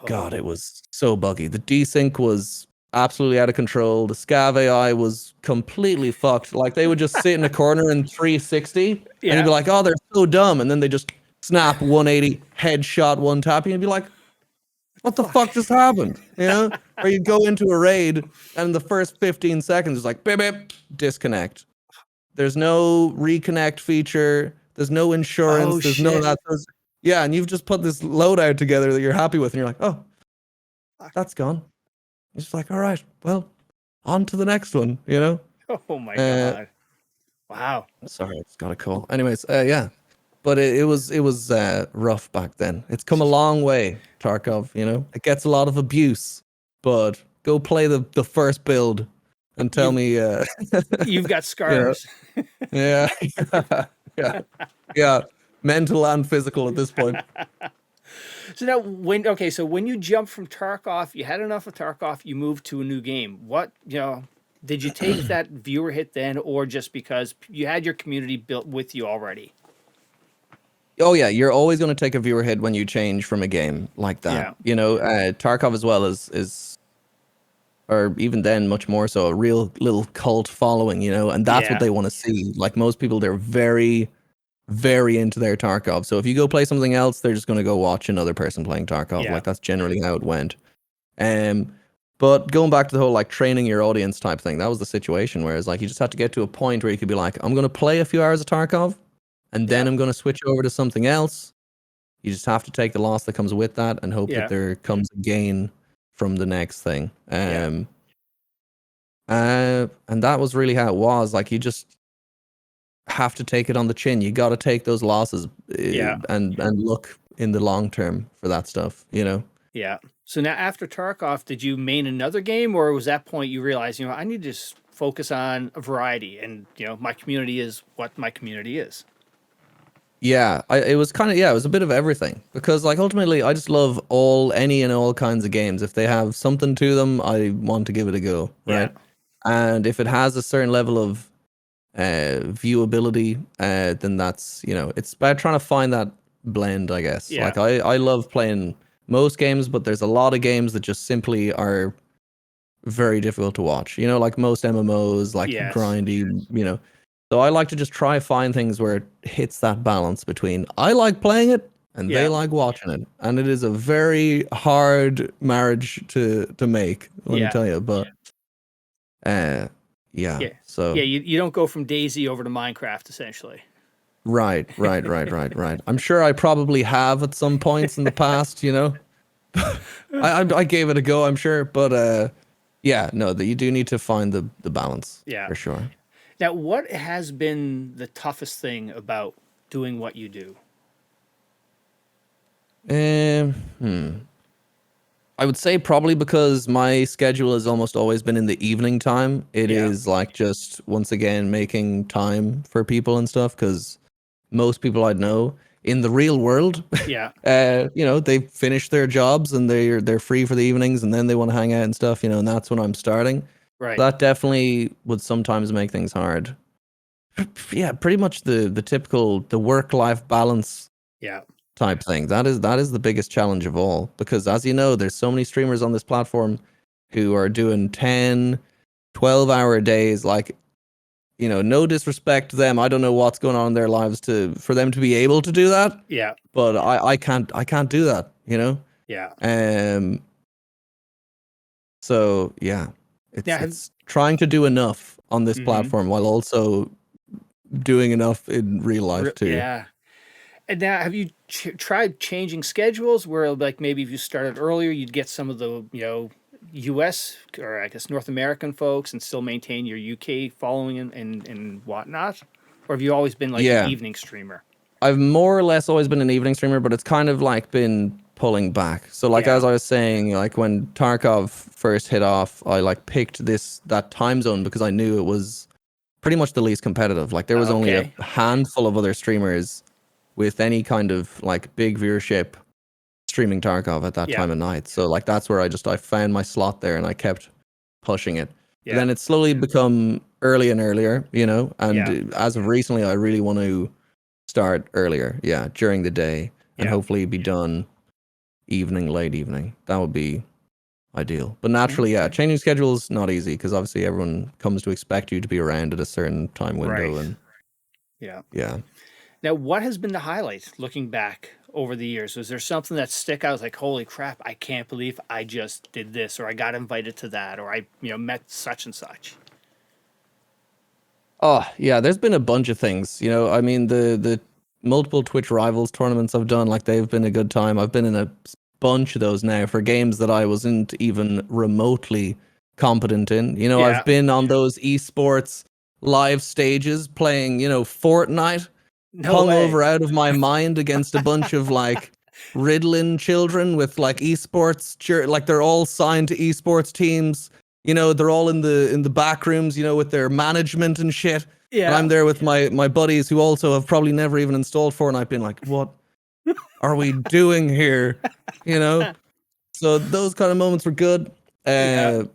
God, it was so buggy. The desync was absolutely out of control. The scav AI was completely fucked. Like they would just sit in a corner in 360, and you'd be like, "Oh, they're so dumb," and then they just snap 180, headshot, one tap, and you'd be like, "What the fuck just happened?" Or you'd go into a raid, and the first 15 seconds is like, "Beep beep, disconnect." There's no reconnect feature. There's no insurance. There's no that. Yeah, and you've just put this loadout together that you're happy with, and you're like, "Oh, that's gone." It's just like, all right, well, on to the next one, Oh my God. Wow. Sorry, it's got a call. Anyways, yeah. But it was rough back then. It's come a long way, Tarkov, It gets a lot of abuse, but go play the first build and tell me you've got scars. Yeah. Yeah. Mental and physical at this point. So now when you jumped from Tarkov, you had enough of Tarkov, you moved to a new game. What, did you take that viewer hit then, or just because you had your community built with you already? Oh yeah, you're always going to take a viewer hit when you change from a game like that. Tarkov as well is, or even then much more so, a real little cult following, and that's what they want to see. Like most people, they're very, very into their Tarkov. So if you go play something else, they're just going to go watch another person playing Tarkov. Like that's generally how it went. But going back to the whole like training your audience type thing, that was the situation. Whereas like you just had to get to a point where you could be like, I'm going to play a few hours of Tarkov, and then I'm going to switch over to something else. You just have to take the loss that comes with that and hope that there comes a gain from the next thing. And that was really how it was. Like you just have to take it on the chin. You got to take those losses and look in the long term for that stuff, Yeah. So now after Tarkov, did you main another game, or was that point you realized, I need to just focus on a variety, and, my community is what my community is? Yeah, it was kind of, it was a bit of everything, because like ultimately I just love any and all kinds of games. If they have something to them, I want to give it a go, right? And if it has a certain level of viewability, then that's, it's about trying to find that blend, I guess. Like I love playing most games, but there's a lot of games that just simply are very difficult to watch, like most MMOs, like grindy, So I like to just try find things where it hits that balance between I like playing it and they like watching it. And it is a very hard marriage to make, let me tell you. But so you don't go from DayZ over to Minecraft, essentially. Right. I'm sure I probably have at some points in the past, I gave it a go, I'm sure, but that you do need to find the balance, for sure. Now, what has been the toughest thing about doing what you do? I would say probably because my schedule has almost always been in the evening time. It is like just once again making time for people and stuff, because most people I'd know in the real world, they finish their jobs and they're free for the evenings, and then they want to hang out and stuff, and that's when I'm starting. Right. That definitely would sometimes make things hard. Yeah, pretty much the typical work-life balance type thing. That is the biggest challenge of all, because as you know, there's so many streamers on this platform who are doing 10, 12-hour days. Like, no disrespect to them. I don't know what's going on in their lives for them to be able to do that. Yeah. But I can't do that, Yeah. So yeah, it's trying to do enough on this platform while also doing enough in real life too. Yeah. And now, have you tried changing schedules where, like, maybe if you started earlier, you'd get some of the, U.S. or I guess North American folks and still maintain your UK following and whatnot? Or have you always been like an evening streamer? I've more or less always been an evening streamer, but it's kind of like been pulling back. So like as I was saying, like when Tarkov first hit off, I like picked that time zone because I knew it was pretty much the least competitive. Like there was only a handful of other streamers with any kind of like big viewership streaming Tarkov at that time of night. So like that's where I found my slot there and I kept pushing it. But then it's slowly become early and earlier, you know, and as of recently I really want to start earlier, during the day and hopefully be done late evening. That would be ideal. But naturally, changing schedules not easy because obviously everyone comes to expect you to be around at a certain time window and Now, what has been the highlight looking back over the years? Was there something that stick out like, holy crap, I can't believe I just did this, or I got invited to that, or I, met such and such? Oh, yeah, there's been a bunch of things. You know, I mean, the multiple Twitch Rivals tournaments I've done, like they've been a good time. I've been in a bunch of those now for games that I wasn't even remotely competent in. You know, I've been on those esports live stages playing, Fortnite, hungover out of my mind against a bunch of like Ritalin children with like esports, like they're all signed to esports teams. You know, they're all in the back rooms, with their management and shit. Yeah. And I'm there with my buddies who also have probably never even installed Fortnite, being like, what are we doing here? So those kind of moments were good. Definitely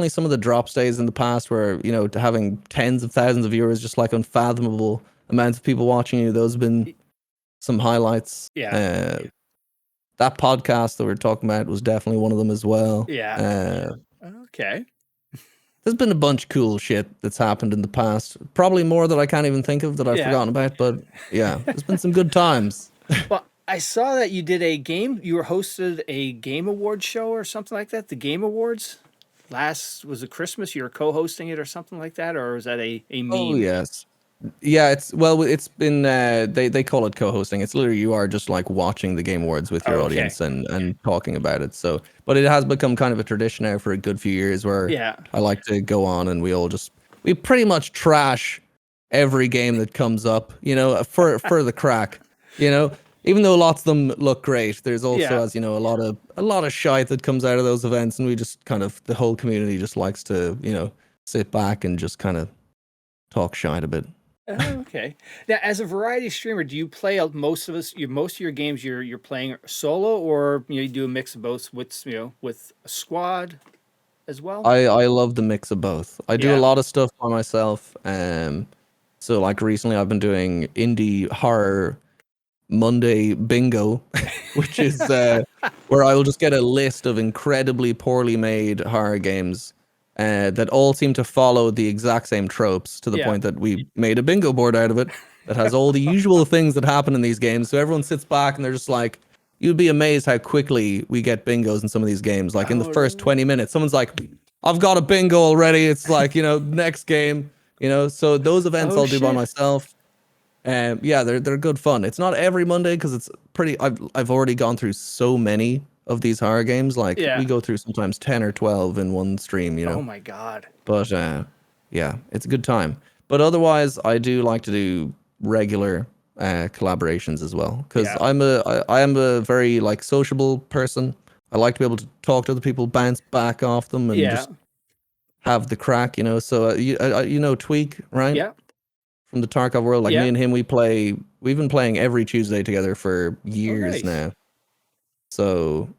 some of the drop stays in the past where, having tens of thousands of viewers, just like unfathomable amounts of people watching you. Those have been some highlights. That podcast that we're talking about was definitely one of them as well. Okay. There's been a bunch of cool shit that's happened in the past. Probably more that I can't even think of that I've forgotten about, but there's been some good times. Well, I saw that you did you were hosted a game awards show or something like that, the Game Awards. Was it Christmas? You were co-hosting it or something like that, or was that a meme? Oh, yes. Yeah, it's been they call it co-hosting. It's literally you are just like watching the Game Awards with your audience and talking about it. So, but it has become kind of a tradition now for a good few years where I like to go on and we pretty much trash every game that comes up, for the crack, even though lots of them look great. There's also, as you know, a lot of shite that comes out of those events, and we just kind of the whole community just likes to, sit back and just kind of talk shite a bit. Oh, okay. Now, as a variety streamer, do you play most of your games you're playing solo, or you do a mix of both with with a squad as well? I love the mix of both. I do a lot of stuff by myself. So like recently I've been doing indie horror Monday bingo, which is where I will just get a list of incredibly poorly made horror games that all seem to follow the exact same tropes to the point that we made a bingo board out of it that has all the usual things that happen in these games. So everyone sits back and they're just like, you'd be amazed how quickly we get bingos in some of these games. Like in the first 20 minutes, someone's like, I've got a bingo already. It's like, next game, so those events I'll do by myself. They're good fun. It's not every Monday because it's pretty. I've already gone through so many of these horror games. Like we go through sometimes 10 or 12 in one stream. Oh my god! But it's a good time. But otherwise, I do like to do regular collaborations as well because I am a very like sociable person. I like to be able to talk to other people, bounce back off them, and just have the crack. So Tweak, right? Yeah. From the Tarkov world, like me and him, we've been playing every Tuesday together for years now. So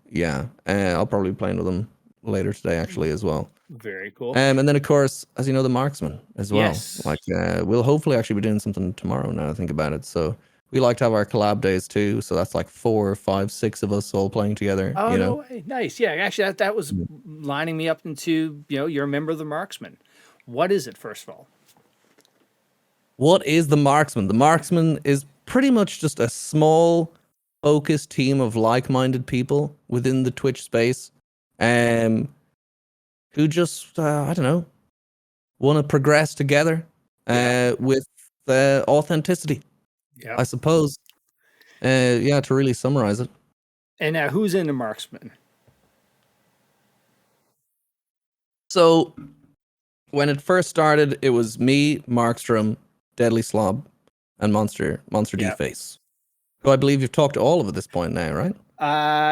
I'll probably be playing with him later today actually as well. Very cool. And then of course, as you know, the Marksmen as well. Yes. Like we'll hopefully actually be doing something tomorrow now I think about it. So we like to have our collab days too. So that's like 4, 5, 6 of us all playing together. Oh, no way. Nice. Yeah, actually that was lining me up into, you're a member of the Marksmen. What is it, first of all? What is the Marksman? The Marksman is pretty much just a small, focused team of like-minded people within the Twitch space, who just I don't know, want to progress together, with authenticity. I suppose. To really summarize it. And now, who's in the Marksman? So, when it first started, it was me, Markstrom, Deadly Slob, and Monster D-Face, who I believe you've talked to all of at this point now, right?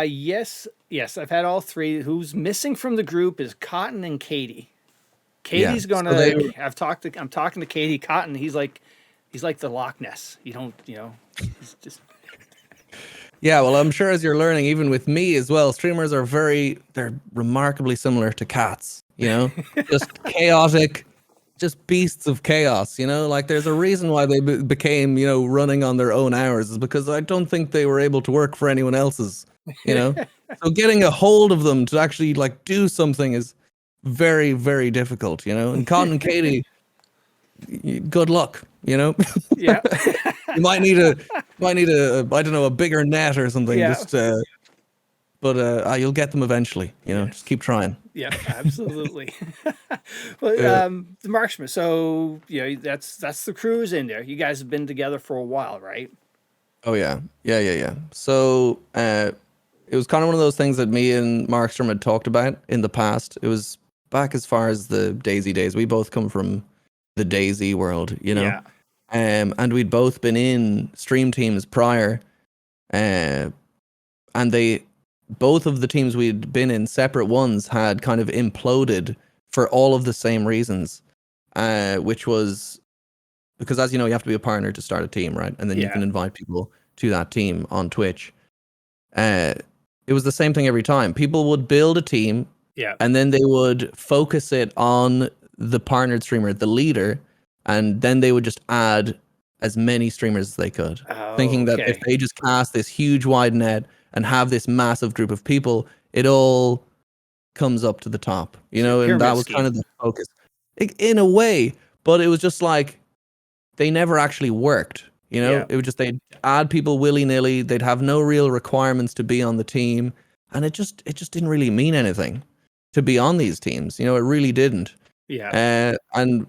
Yes, I've had all three. Who's missing from the group is Cotton and Katie. Yeah. Katie's So gonna. I'm talking to Katie. Cotton. He's like the Loch Ness. You don't. He's just. Yeah, well, I'm sure as you're learning, even with me as well, streamers are they're remarkably similar to cats, just chaotic, just beasts of chaos, like there's a reason why they became, running on their own hours is because I don't think they were able to work for anyone else's, so getting a hold of them to actually like do something is very, very difficult, and Cotton and Katie, good luck, Yeah. You might need a I don't know, a bigger net or something. Yeah. Just but you'll get them eventually. Just keep trying. Yeah, absolutely. Well, the Marksmen. So that's the crews in there. You guys have been together for a while, right? Oh yeah. So it was kind of one of those things that me and Markstrom had talked about in the past. It was back as far as the DayZ days. We both come from the DayZ world, Yeah. And we'd both been in stream teams prior, and both of the teams we'd been in, separate ones, had kind of imploded for all of the same reasons, which was because, as you know, you have to be a partner to start a team, right? And then you can invite people to that team on Twitch. It was the same thing every time. People would build a team, and then they would focus it on the partnered streamer, the leader, and then they would just add as many streamers as they could, thinking that if they just cast this huge wide net and have this massive group of people, it all comes up to the top, and that was kind of the focus in a way, but it was just like they never actually worked, it was just they'd add people willy-nilly, they'd have no real requirements to be on the team, and it just didn't really mean anything to be on these teams, it really didn't. And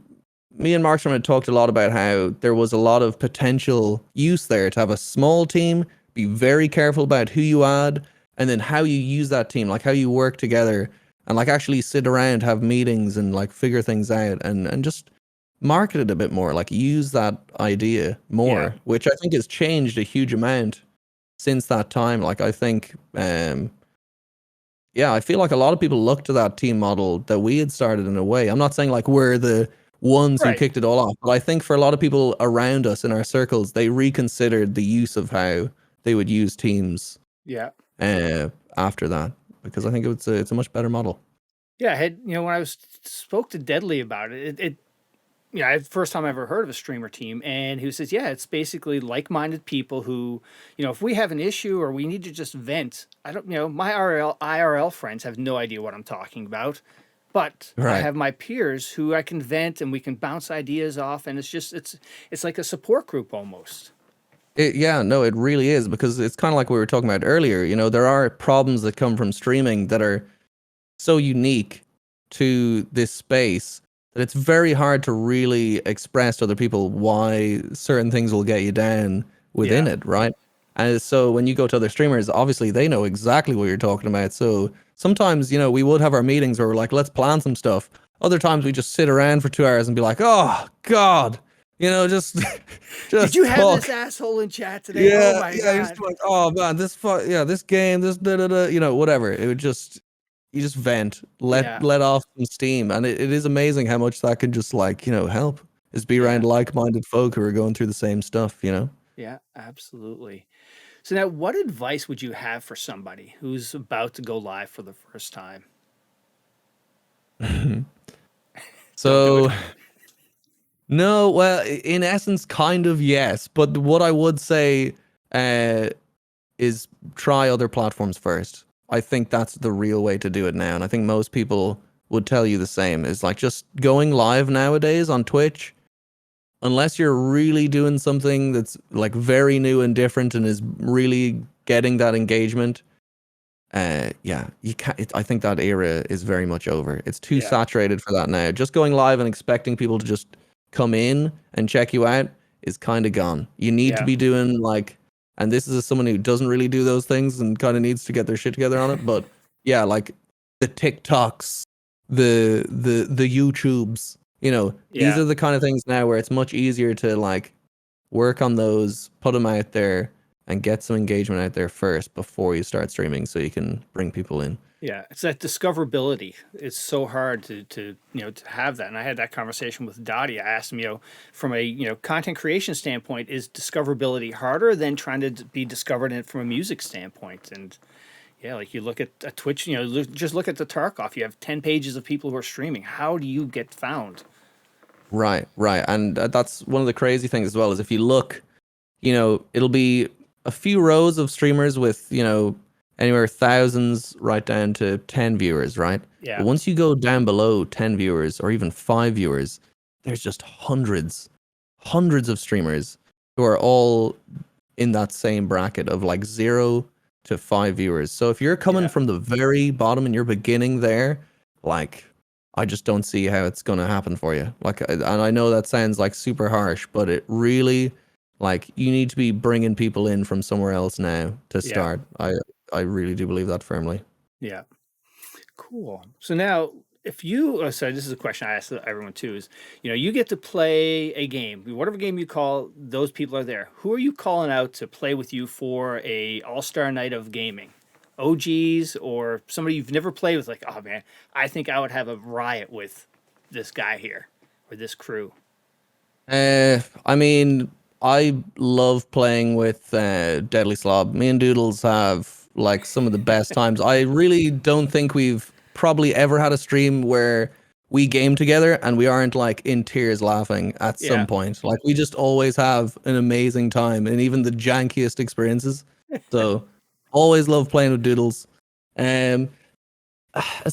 me and Markstrom had talked a lot about how there was a lot of potential use there to have a small team, be very careful about who you add, and then how you use that team, like how you work together, and like actually sit around, have meetings, and like figure things out, and just market it a bit more, like use that idea more, which I think has changed a huge amount since that time. Like I think, I feel like a lot of people look to that team model that we had started in a way. I'm not saying like we're the ones who kicked it all off, but I think for a lot of people around us in our circles, they reconsidered the use of how they would use teams. After that, because I think it's a much better model. Yeah, I had when I spoke to Deadly about it, first time I ever heard of a streamer team, and who says, it's basically like-minded people who, if we have an issue or we need to just vent, I don't, my IRL friends have no idea what I'm talking about, but I have my peers who I can vent and we can bounce ideas off, and it's like a support group almost. It really is, because it's kind of like we were talking about earlier. There are problems that come from streaming that are so unique to this space that it's very hard to really express to other people why certain things will get you down within it, right? And so when you go to other streamers, obviously they know exactly what you're talking about. So sometimes, we would have our meetings where we're like, let's plan some stuff. Other times we just sit around for 2 hours and be like, oh God, just did you have this asshole in chat today? Oh my God. Just like, oh man, this game, this whatever. It would you just vent, let off some steam, and it is amazing how much that can just help. Is be around like-minded folk who are going through the same stuff, Yeah, absolutely. So now, what advice would you have for somebody who's about to go live for the first time? So, no, well, in essence, kind of yes. But what I would say is try other platforms first. I think that's the real way to do it now. And I think most people would tell you the same. Is like just going live nowadays on Twitch, unless you're really doing something that's like very new and different and is really getting that engagement, you can't. I think that era is very much over. It's too saturated for that now. Just going live and expecting people to just come in and check you out is kind of gone. You need to be doing and this is someone who doesn't really do those things and kind of needs to get their shit together on it. But like the TikToks, the YouTubes, these are the kind of things now where it's much easier to work on those, put them out there, and get some engagement out there first before you start streaming, so you can bring people in. Yeah, it's that discoverability. It's so hard to to have that. And I had that conversation with Dottie. I asked him, from a content creation standpoint, is discoverability harder than trying to be discovered from a music standpoint? And yeah, like you look at a Twitch, just look at the Tarkov. You have 10 pages of people who are streaming. How do you get found? Right, and that's one of the crazy things as well. Is if you look, it'll be a few rows of streamers with anywhere thousands right down to 10 viewers, right? Yeah. But once you go down below 10 viewers or even 5 viewers, there's just hundreds of streamers who are all in that same bracket of like 0 to 5 viewers. So if you're coming from the very bottom and you're beginning there, like, I just don't see how it's going to happen for you. Like, and I know that sounds like super harsh, but it really, like, you need to be bringing people in from somewhere else now to start. I really do believe that firmly. Yeah. Cool. So now, if you, so this is a question I ask everyone too, is, you get to play a game, whatever game you call, those people are there. Who are you calling out to play with you for a all-star night of gaming? OGs or somebody you've never played with, like, oh man, I think I would have a riot with this guy here or this crew. I mean, I love playing with Deadly Slob. Me and Doodles have like some of the best times. I really don't think we've probably ever had a stream where we game together and we aren't like in tears laughing at some point. Like, we just always have an amazing time and even the jankiest experiences. So always love playing with Doodles. As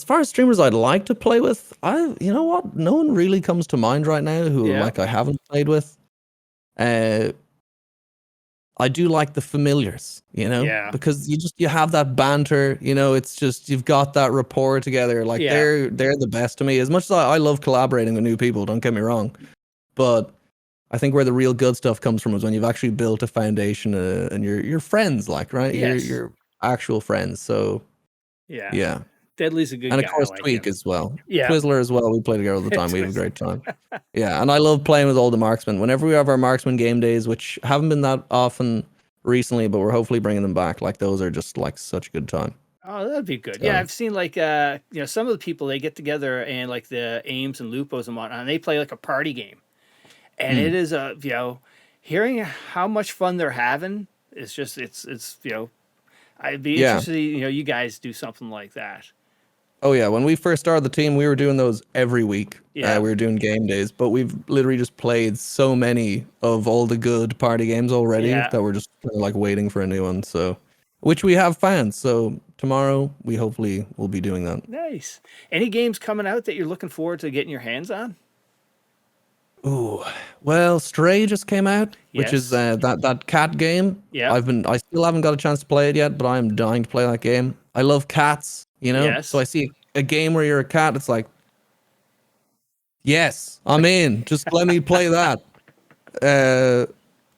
far as streamers I'd like to play with, you know what? No one really comes to mind right now who like I haven't played with. I do like the familiars, because you have that banter, it's just, you've got that rapport together. Like, they're the best to me. As much as I love collaborating with new people, don't get me wrong, but I think where the real good stuff comes from is when you've actually built a foundation and you're friends, like, right? Yes. You're actual friends. So yeah. Deadly's a good guy. And of course, like Tweak him. as well. Yeah. Twizzler as well. We play together all the time. We have a great time. Yeah, and I love playing with all the Marksmen. Whenever we have our Marksmen game days, which haven't been that often recently, but we're hopefully bringing them back. Like, those are just like such a good time. Oh, that'd be good. Yeah, I've seen like some of the people, they get together and like the Ames and Lupos and whatnot, and they play like a party game, and it is hearing how much fun they're having. It's just it's I'd be interested to you guys do something like that. Oh yeah, when we first started the team, we were doing those every week. Yeah, we were doing game days, but we've literally just played so many of all the good party games already that we're just kind of like waiting for a new one. So, which we have found. So tomorrow we hopefully will be doing that. Nice. Any games coming out that you're looking forward to getting your hands on? Ooh, well, Stray just came out, which is that cat game. Yeah, I still haven't got a chance to play it yet, but I'm dying to play that game. I love cats, So I see a game where you're a cat. It's like, yes, I'm in. Just let me play that.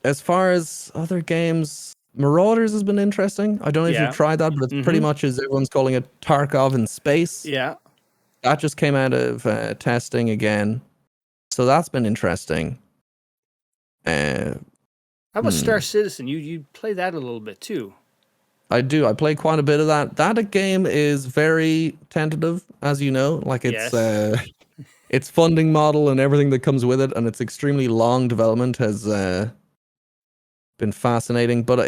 As far as other games, Marauders has been interesting. I don't know if you've tried that, but it's pretty much as everyone's calling it, Tarkov in space. Yeah, that just came out of testing again. So that's been interesting. How about Star Citizen? You play that a little bit too. I do. I play quite a bit of that. That game is very tentative, as you know. Like, it's its funding model and everything that comes with it, and its extremely long development has been fascinating. But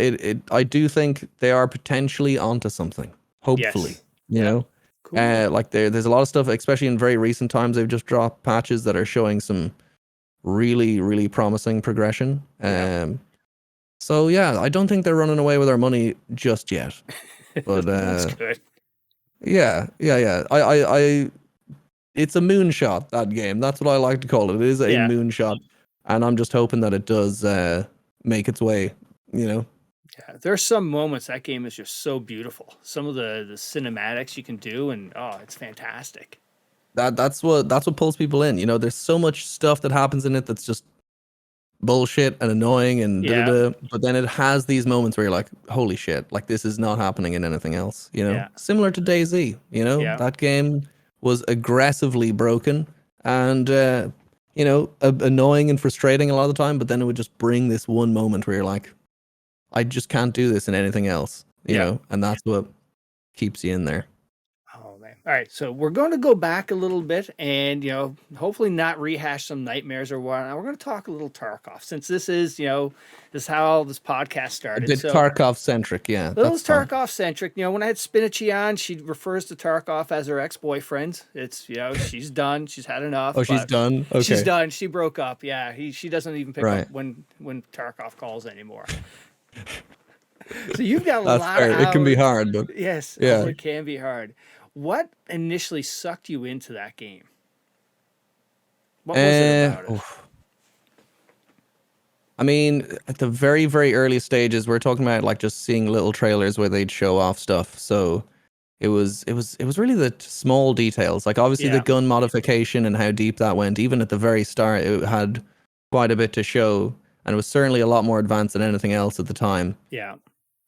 I do think they are potentially onto something. Hopefully, you know. Cool. Like there's a lot of stuff, especially in very recent times. They've just dropped patches that are showing some really, really promising progression. So yeah, I don't think they're running away with our money just yet. But that's good. Yeah. I it's a moonshot, that game. That's what I like to call it. It is a moonshot, and I'm just hoping that it does make its way. Yeah, there's some moments that game is just so beautiful. Some of the cinematics you can do, and it's fantastic. That's what pulls people in. There's so much stuff that happens in it that's just bullshit and annoying and but then it has these moments where you're like, holy shit, like, this is not happening in anything else. Similar to DayZ. That game was aggressively broken and annoying and frustrating a lot of the time, but then it would just bring this one moment where you're like, I just can't do this in anything else, you know, and that's what keeps you in there. Oh man. All right. So we're going to go back a little bit and, you know, hopefully not rehash some nightmares or whatnot. We're going to talk a little Tarkov since this is, you know, this is how this podcast started. A bit Tarkov centric. Yeah. Little Tarkov centric. You know, when I had Spinachy on, she refers to Tarkov as her ex-boyfriend. It's, you know, she's done. She's had enough. Oh, she's done. Okay. She's done. She broke up. Yeah. She doesn't even pick up when Tarkov calls anymore. So you've got a lot of hours. It can be hard, but yes, it can be hard. What initially sucked you into that game? What was it about it? I mean, at the very, very early stages, we're talking about like just seeing little trailers where they'd show off stuff. So it was really the small details. Like obviously the gun modification and how deep that went. Even at the very start, it had quite a bit to show, and it was certainly a lot more advanced than anything else at the time. Yeah.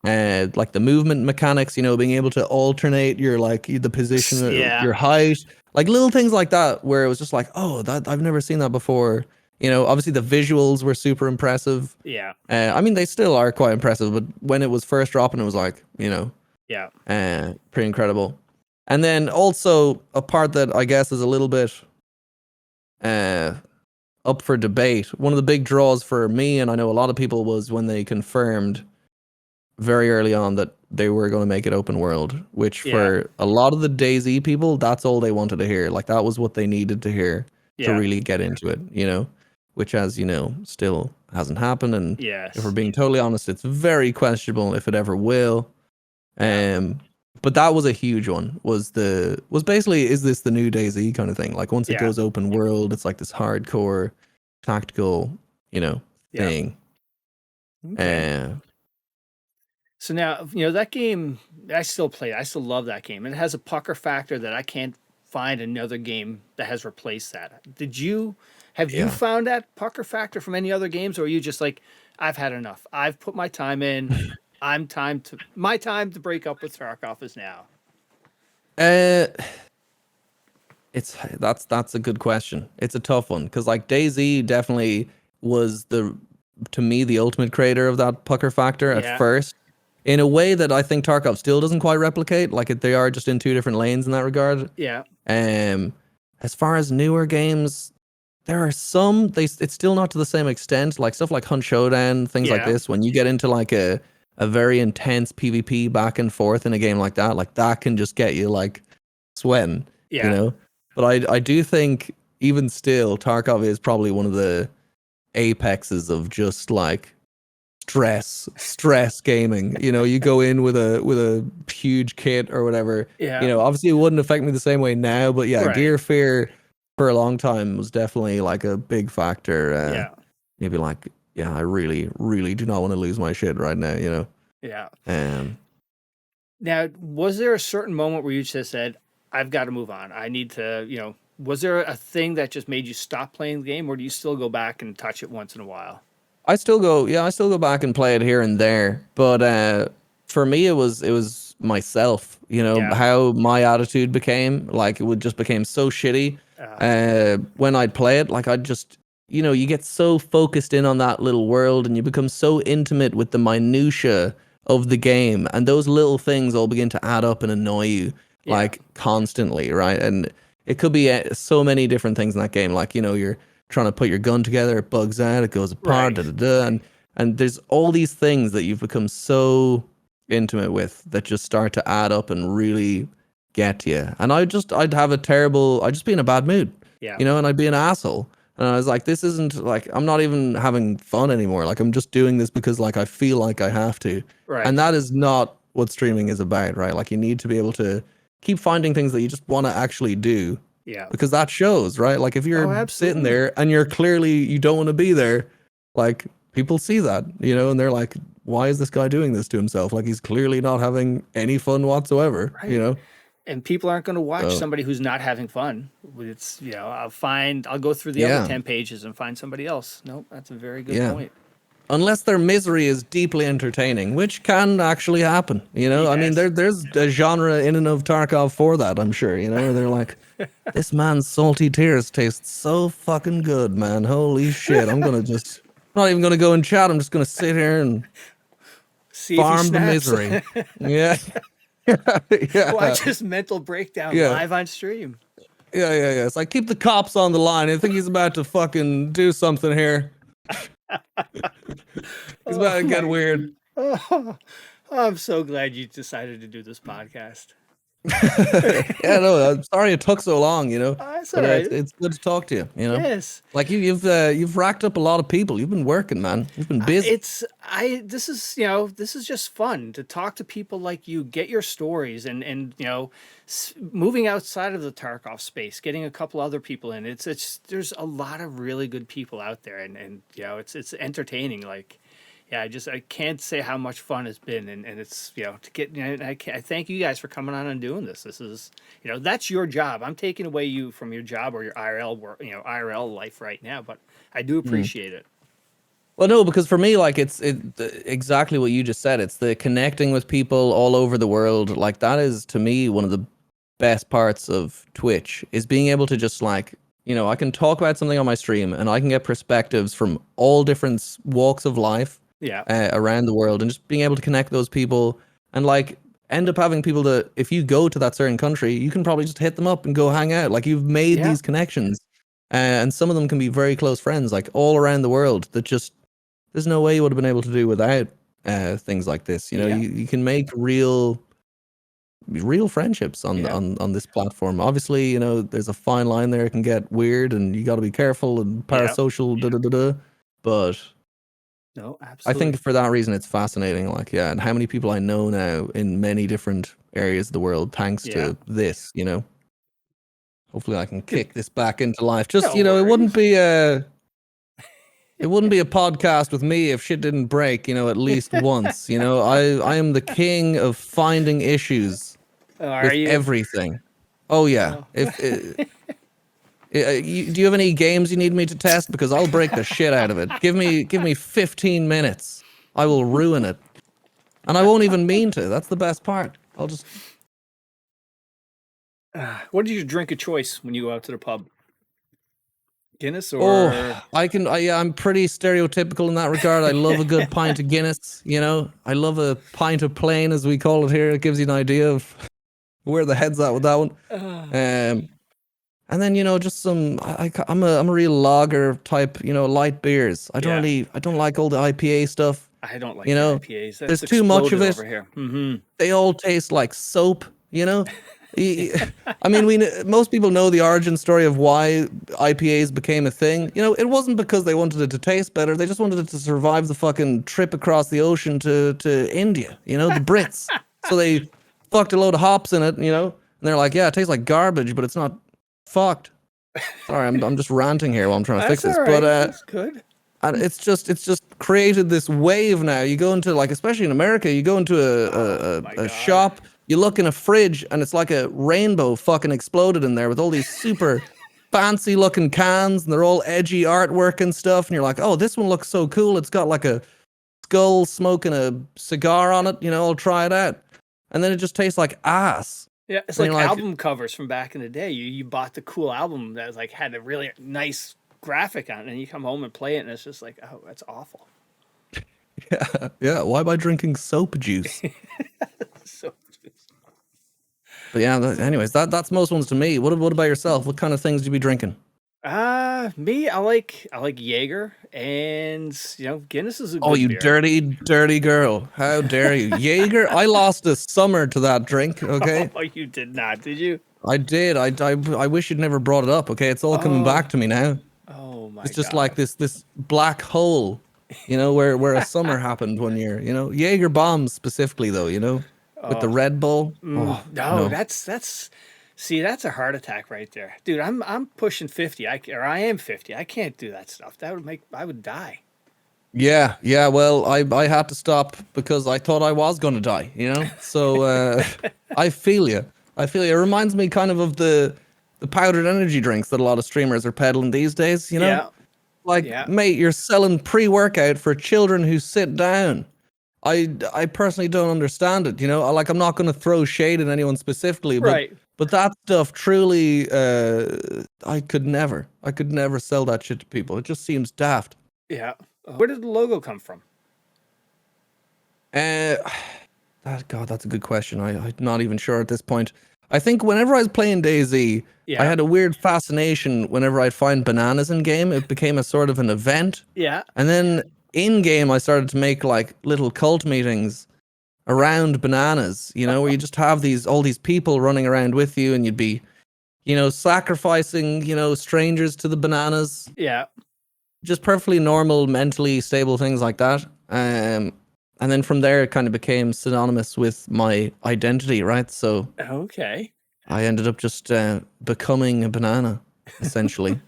Like the movement mechanics, you know, being able to alternate your like the position, your height, like little things like that, where it was just like, oh, that I've never seen that before. You know, obviously the visuals were super impressive. Yeah. I mean, they still are quite impressive, but when it was first dropping, it was like, you know, pretty incredible. And then also a part that I guess is a little bit up for debate. One of the big draws for me, and I know a lot of people, was when they confirmed very early on that they were going to make it open world, which for a lot of the DayZ people, that's all they wanted to hear. Like that was what they needed to hear to really get into it, you know, which, as you know, still hasn't happened. And if we're being totally honest, it's very questionable if it ever will. But that was a huge one, was basically, is this the new DayZ kind of thing? Like once it goes open world, it's like this hardcore tactical, you know, thing. Okay. So now, you know, that game, I still play it. I still love that game. And it has a pucker factor that I can't find another game that has replaced that. Have you found that pucker factor from any other games, or are you just like, I've had enough. I've put my time in. My time to break up with Tarkov is now. That's a good question. It's a tough one, because like DayZ definitely was to me the ultimate creator of that pucker factor at first, in a way that I think Tarkov still doesn't quite replicate. Like they are just in two different lanes in that regard. Yeah. As far as newer games, there are some, it's still not to the same extent. Like stuff like Hunt Showdown, things like this. When you get into like a very intense PvP back and forth in a game like that can just get you like sweating. You know. But I do think even still, Tarkov is probably one of the apexes of just like stress gaming. You know, you go in with a huge kit or whatever. You know, obviously it wouldn't affect me the same way now, but gear fear for a long time was definitely like a big factor. Maybe like, I really, really do not want to lose my shit right now, you know? Now, was there a certain moment where you just said, I've got to move on. I need to, you know, was there a thing that just made you stop playing the game, or do you still go back and touch it once in a while? I still go back and play it here and there. But for me, it was myself, you know, how my attitude became. Like it just became so shitty when I'd play it. Like I'd just, you know, you get so focused in on that little world and you become so intimate with the minutia of the game. And those little things all begin to add up and annoy you like constantly, right? And it could be so many different things in that game. Like, you know, you're trying to put your gun together, it bugs out, it goes apart, and there's all these things that you've become so intimate with that just start to add up and really get to you. And I'd just be in a bad mood, you know, and I'd be an asshole. And I was like, this isn't like, I'm not even having fun anymore. Like I'm just doing this because like I feel like I have to. And that is not what streaming is about, right? Like you need to be able to keep finding things that you just want to actually do. Because that shows, right? Like if you're sitting there and you don't want to be there, like people see that, you know, and they're like, why is this guy doing this to himself? Like he's clearly not having any fun whatsoever, you know? And people aren't going to watch somebody who's not having fun. It's, you know, I'll go through the other 10 pages and find somebody else. Nope, that's a very good point. Unless their misery is deeply entertaining, which can actually happen, you know? I mean, there's a genre in and of Tarkov for that, I'm sure, you know? They're like, this man's salty tears taste so fucking good, man. Holy shit. I'm not even going to go and chat. I'm just going to sit here and See if he farm the snaps. misery. Yeah. Yeah. Watch his mental breakdown Yeah. live on stream. Yeah. It's like, keep the cops on the line. I think he's about to fucking do something here. He's about to get weird. Oh, I'm so glad you decided to do this podcast. Yeah, no, I'm sorry it took so long, That's but all right. it's good to talk to you, Yes. Like you've racked up a lot of people. You've been working, man. You've been busy. This is just fun to talk to people like you, get your stories, and moving outside of the Tarkov space, getting a couple other people in. There's a lot of really good people out there, and it's entertaining. Like, yeah, I can't say how much fun it's been, and it's to get. I thank you guys for coming on and doing this. This is that's your job. I'm taking away you from your job or your IRL work, IRL life right now, but I do appreciate it. Well, no, because for me, like it's exactly what you just said. It's the connecting with people all over the world. Like that is to me one of the best parts of Twitch is being able to just like I can talk about something on my stream and I can get perspectives from all different walks of life. Yeah. Around the world, and just being able to connect those people and like end up having people that if you go to that certain country, you can probably just hit them up and go hang out. Like you've made these connections, and some of them can be very close friends, like all around the world. That just there's no way you would have been able to do without things like this. You can make real friendships on this platform. Obviously, there's a fine line there. It can get weird, and you got to be careful and parasocial. But no, absolutely. I think for that reason, it's fascinating. Like, yeah, and how many people I know now in many different areas of the world, thanks to this. Hopefully, I can kick this back into life. Just it wouldn't be a podcast with me if shit didn't break. At least once. I am the king of finding issues with everything. Oh yeah, do you have any games you need me to test? Because I'll break the shit out of it. Give me 15 minutes. I will ruin it. And I won't even mean to. That's the best part. I'll just... What is your drink of choice when you go out to the pub? Guinness or... I'm pretty stereotypical in that regard. I love a good pint of Guinness, I love a pint of plain, as we call it here. It gives you an idea of where the head's at with that one. And then just some. I'm a real lager type. Light beers. I don't like all the IPA stuff. I don't like the IPAs. There's too much of it. Over here. Mm-hmm. They all taste like soap. I mean, most people know the origin story of why IPAs became a thing. It wasn't because they wanted it to taste better. They just wanted it to survive the fucking trip across the ocean to India. The Brits. So they fucked a load of hops in it. And they're like, yeah, it tastes like garbage, but it's not fucked. Sorry, I'm just ranting here while I'm trying to fix this. Right. But that's good. And it's just created this wave now. You go into, like, especially in America, you go into a shop, you look in a fridge, and it's like a rainbow fucking exploded in there with all these super fancy looking cans, and they're all edgy artwork and stuff. And you're like, oh, this one looks so cool. It's got like a skull smoking a cigar on it. I'll try it out. And then it just tastes like ass. Yeah, it's like album covers from back in the day. You bought the cool album that was had a really nice graphic on it, and you come home and play it, and it's just like, oh, that's awful. Yeah. Why am I drinking soap juice? Soap juice. But yeah, anyways, that's most ones to me. What about yourself? What kind of things do you be drinking? Me, I like Jaeger, and Guinness is a good you beer. dirty girl. How dare you? Jaeger, I lost a summer to that drink, okay? Oh, you did not, did you? I did. I wish you'd never brought it up, okay? It's all coming back to me now. Oh my god. It's just like this black hole, where a summer happened one year, Jaeger bombs specifically though, with the Red Bull. No, that's see, that's a heart attack right there, dude. I'm pushing 50. I am 50. I can't do that stuff. That would I would die. Yeah. Well, I had to stop because I thought I was gonna die. So I feel you. It reminds me kind of the powdered energy drinks that a lot of streamers are peddling these days. Yeah. Mate, you're selling pre-workout for children who sit down. I personally don't understand it. I'm not going to throw shade at anyone specifically, but that stuff truly, I could never sell that shit to people. It just seems daft. Yeah. Where did the logo come from? Uh, God, that's a good question. I'm not even sure at this point. I think whenever I was playing DayZ, I Yeah. had a weird fascination whenever I'd find bananas in game. It became a sort of an event. Yeah. And then in game, I started to make like little cult meetings around bananas, where you just have all these people running around with you, and you'd be, sacrificing, strangers to the bananas. Yeah. Just perfectly normal, mentally stable things like that. And then from there, it kind of became synonymous with my identity, right? So Okay. I ended up just becoming a banana, essentially.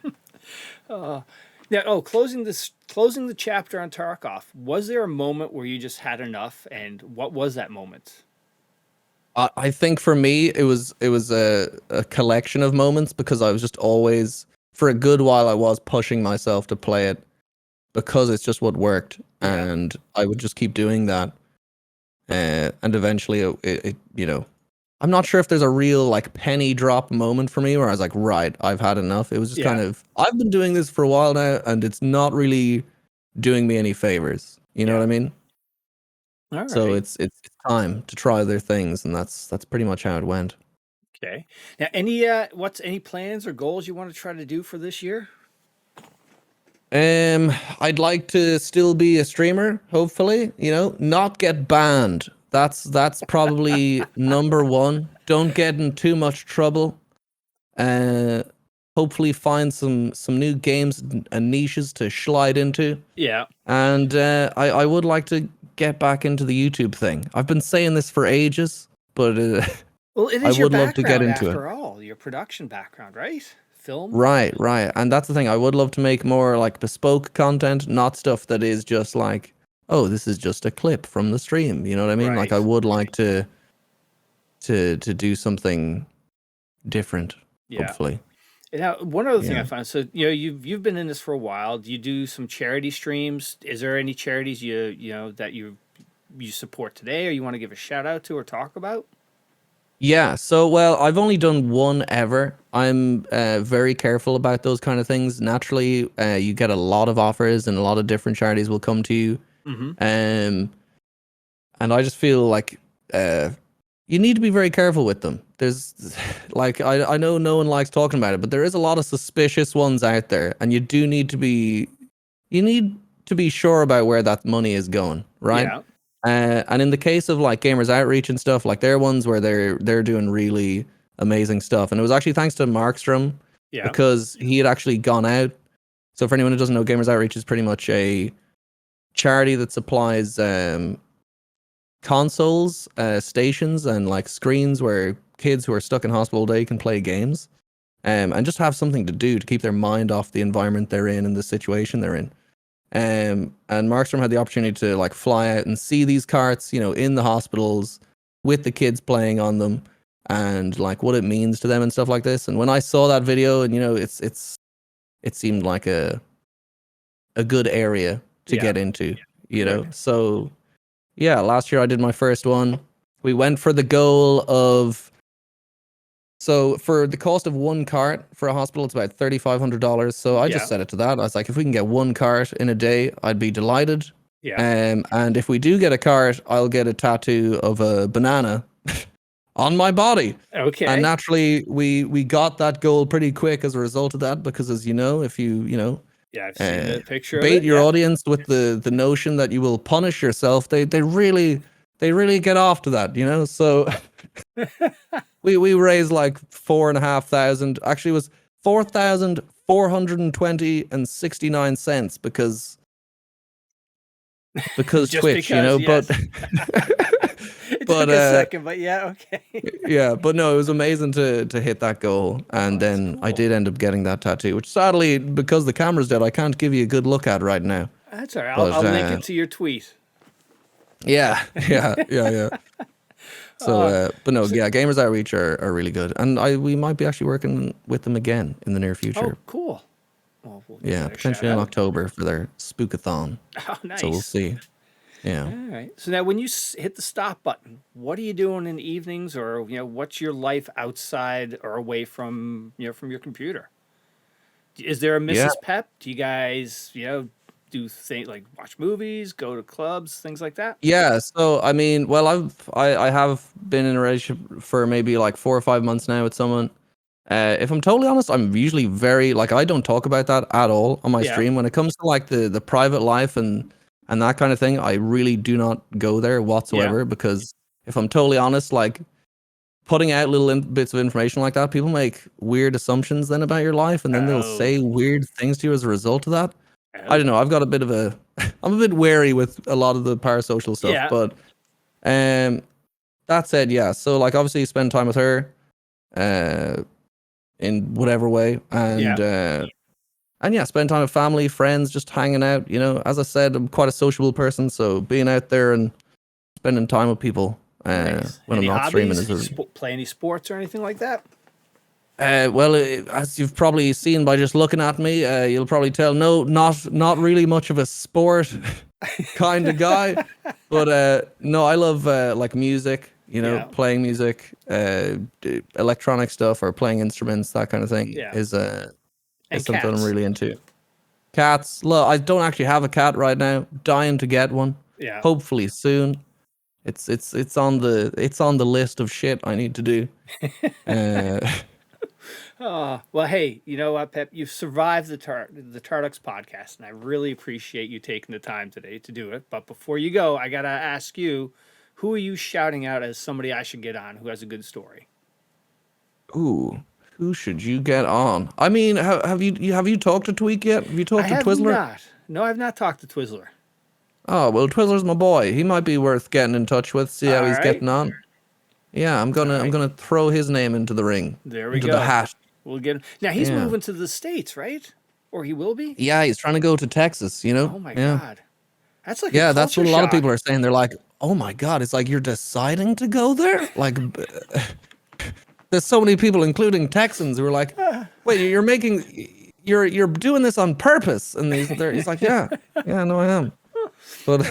Now, closing the chapter on Tarkov. Was there a moment where you just had enough, and what was that moment? I think for me, it was a collection of moments, because I was just always, for a good while, I was pushing myself to play it because it's just what worked, and I would just keep doing that, and eventually, I'm not sure if there's a real like penny drop moment for me where I was like, right, I've had enough. It was just kind of, I've been doing this for a while now, and it's not really doing me any favors. You know what I mean? All right. So it's time to try other things, and that's pretty much how it went. Okay. Now, any plans or goals you want to try to do for this year? I'd like to still be a streamer, hopefully, not get banned. That's probably number one. Don't get in too much trouble. Hopefully find some new games and niches to slide into. Yeah. And I would like to get back into the YouTube thing. I've been saying this for ages, but well, it is I your would love to get background into it. after all, your production background, right? Film. Right. And that's the thing. I would love to make more like bespoke content, not stuff that is just like, oh, this is just a clip from the stream. You know what I mean? Like I would like to do something different, hopefully. Now, one other thing I found. So, you've been in this for a while. Do you do some charity streams? Is there any charities that you support today, or you want to give a shout out to or talk about? Yeah, so, well, I've only done one ever. I'm very careful about those kind of things. Naturally, you get a lot of offers, and a lot of different charities will come to you. And I just feel like you need to be very careful with them. There's, like, I know no one likes talking about it, but there is a lot of suspicious ones out there, and you need to be sure about where that money is going, right? Yeah. And in the case of like Gamers Outreach and stuff, like they're ones where they're doing really amazing stuff. And it was actually thanks to Markstrom, because he had actually gone out. So for anyone who doesn't know, Gamers Outreach is pretty much a charity that supplies consoles, stations, and like screens where kids who are stuck in hospital all day can play games, and just have something to do to keep their mind off the environment they're in and the situation they're in. And Markstrom had the opportunity to like fly out and see these carts, in the hospitals with the kids playing on them, and like what it means to them and stuff like this. And when I saw that video, and it seemed like a good area to get into, So yeah, last year I did my first one. We went for the goal of, so for the cost of one cart for a hospital, it's about $3,500. So I just set it to that. I was like, if we can get one cart in a day, I'd be delighted. And if we do get a cart, I'll get a tattoo of a banana on my body. Okay. And naturally, we got that goal pretty quick as a result of that, because as you know, if you I've seen the picture. Bait your audience with the notion that you will punish yourself, they really get off to that, So we raised like 4,500. Actually, it was 4,420.69 because Twitch, but it took a second, but okay. Yeah, but no, it was amazing to hit that goal, and then cool. I did end up getting that tattoo, which sadly, because the camera's dead, I can't give you a good look at right now. That's all right. I'll link it to your tweet. Yeah. So, but no, Gamers Outreach are really good, and we might be actually working with them again in the near future. Oh, cool. Well, potentially in October for their spookathon. Oh, nice. So we'll see. Yeah. All right. So now, when you hit the stop button, what are you doing in the evenings, or what's your life outside or away from from your computer? Is there a Mrs. Pepp? Do you guys do things like watch movies, go to clubs, things like that? Yeah. So I mean, well, I have been in a relationship for maybe like 4 or 5 months now with someone. If I'm totally honest, I'm usually very like I don't talk about that at all on my stream. When it comes to like the private life and that kind of thing, I really do not go there whatsoever because if I'm totally honest, like putting out little bits of information like that, people make weird assumptions then about your life, and then they'll say weird things to you as a result of that. I don't know. I've got a bit of I'm a bit wary with a lot of the parasocial stuff, but that said, yeah. So like obviously you spend time with her, in whatever way, and yeah, spend time with family, friends, just hanging out. You know, as I said, I'm quite a sociable person, so being out there and spending time with people when I'm not streaming is play any sports or anything like that? Well, as you've probably seen by just looking at me, you'll probably tell not really much of a sport kind of guy, but no, I love like music. You know, playing music, electronic stuff, or playing instruments, that kind of thing is something I'm really into. Cats. Look, I don't actually have a cat right now. Dying to get one. Yeah. Hopefully soon. It's on the list of shit I need to do. Well, hey, you know what, Pepp? You've survived the Tardux podcast, and I really appreciate you taking the time today to do it. But before you go, I gotta ask you, who are you shouting out as somebody I should get on who has a good story? Ooh, who should you get on? I mean, have you talked to Tweak yet? Have you talked to Twizzler? Not. No, I've not talked to Twizzler. Oh, well, Twizzler's my boy. He might be worth getting in touch with, see how he's getting on. Yeah, I'm gonna throw his name into the ring. There we go. Into the hat. We'll get him. Now he's moving to the States, right? Or he will be? Yeah, he's trying to go to Texas, you know? Oh my God. That's like that's what a lot of people are saying. They're like, oh my God, it's like you're deciding to go there? Like there's so many people, including Texans, who are like, wait, you're doing this on purpose. And he's like, yeah, no, I am. But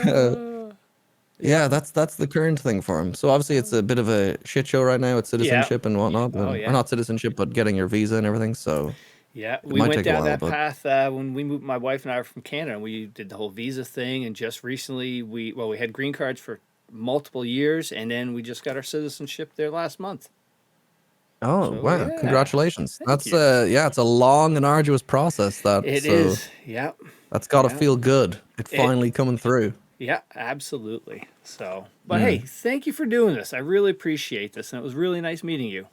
yeah, that's the current thing for him. So obviously it's a bit of a shit show right now with citizenship and whatnot. Or not citizenship, but getting your visa and everything. So yeah, we went down that path when we moved. My wife and I are from Canada, and we did the whole visa thing. And just recently, we had green cards for multiple years, and then we just got our citizenship there last month. Oh, so, wow. Yeah. Congratulations. That's it's a long and arduous process. It is. Yeah. That's got to feel good. It finally coming through. Yeah, absolutely. So, but hey, thank you for doing this. I really appreciate this, and it was really nice meeting you.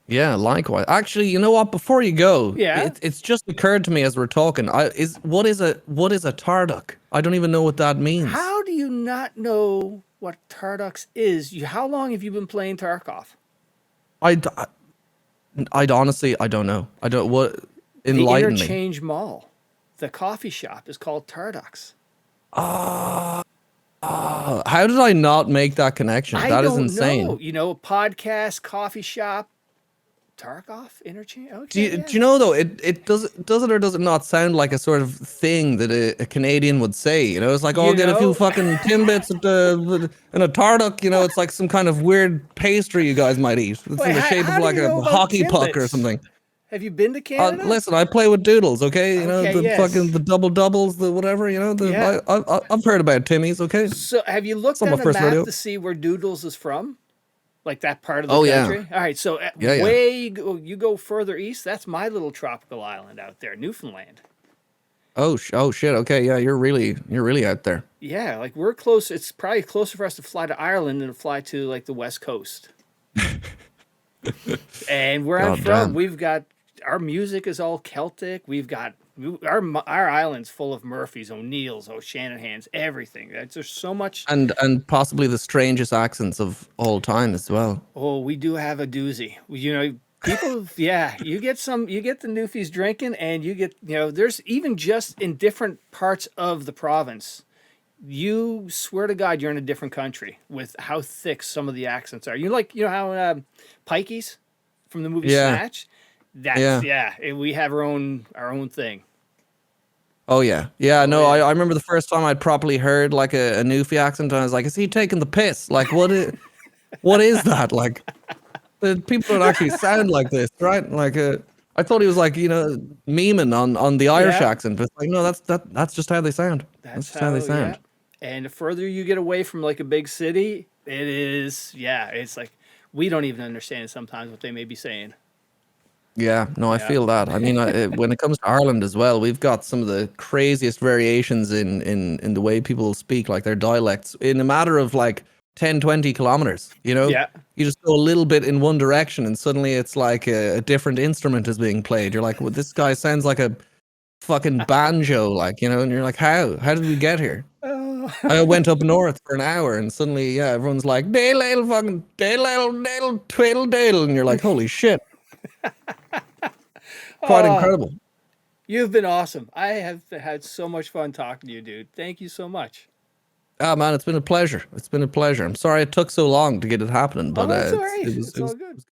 Yeah, likewise. Actually, you know what? Before you go, it's just occurred to me as we're talking. What is a Tarduk? I don't even know what that means. How do you not know what Tardux is? How long have you been playing Tarkov? I'd honestly, I don't know. I don't what. Enlighten me. The Interchange Mall, the coffee shop is called Tardux. How did I not make that connection? That is insane. Know. You know, podcast, coffee shop, Tarkov interchange. Okay, do you know though? It does it or does it not sound like a sort of thing that a Canadian would say? You know, it's like, get a few fucking Timbits and a Tarduk. You know, it's like some kind of weird pastry you guys might eat. It's in the shape of like a hockey puck or something. Have you been to Canada? Listen, I play with Doodles, okay? You know, fucking the double doubles, the whatever, you know? I've heard about Timmy's, okay? So have you looked on the map to see where Doodles is from? Like that part of the country? All right, so you go further east, that's my little tropical island out there, Newfoundland. Oh shit, okay, yeah, you're really out there. Yeah, like we're close. It's probably closer for us to fly to Ireland than to fly to like the West Coast. And where I'm from, we've got our music is all Celtic. We've got our island's full of Murphys, O'Neills, O'Shanahans, everything. There's so much, and possibly the strangest accents of all time as well. Oh, we do have a doozy. You know, people. You get the Newfies drinking, and you get there's even just in different parts of the province. You swear to God, you're in a different country with how thick some of the accents are. You how Pikeys from the movie Snatch. We have our own thing. Oh yeah. I remember the first time I'd properly heard like a Newfie accent, and I was like, is he taking the piss? Like, what is that? Like, the people don't actually sound like this, right? Like, I thought he was like, memeing on the Irish Yeah. accent, but it's like, no, that's just how they sound. That's just how they sound. Yeah. And the further you get away from like a big city, it is, it's like we don't even understand sometimes what they may be saying. Yeah, no, I feel that. I mean, when it comes to Ireland as well, we've got some of the craziest variations in the way people speak, like their dialects, in a matter of like 10, 20 kilometers, Yeah. You just go a little bit in one direction and suddenly it's like a different instrument is being played. You're like, well, this guy sounds like a fucking banjo, like, and you're like, how did we get here? I went up north for an hour and suddenly, everyone's like, dale fucking dale twiddle dale, and you're like, holy shit. Quite incredible. You've been awesome. I have had so much fun talking to you, dude. Thank you so much. Oh man, it's been a pleasure. It's been a pleasure. I'm sorry it took so long to get it happening, but that's all right. It's all good.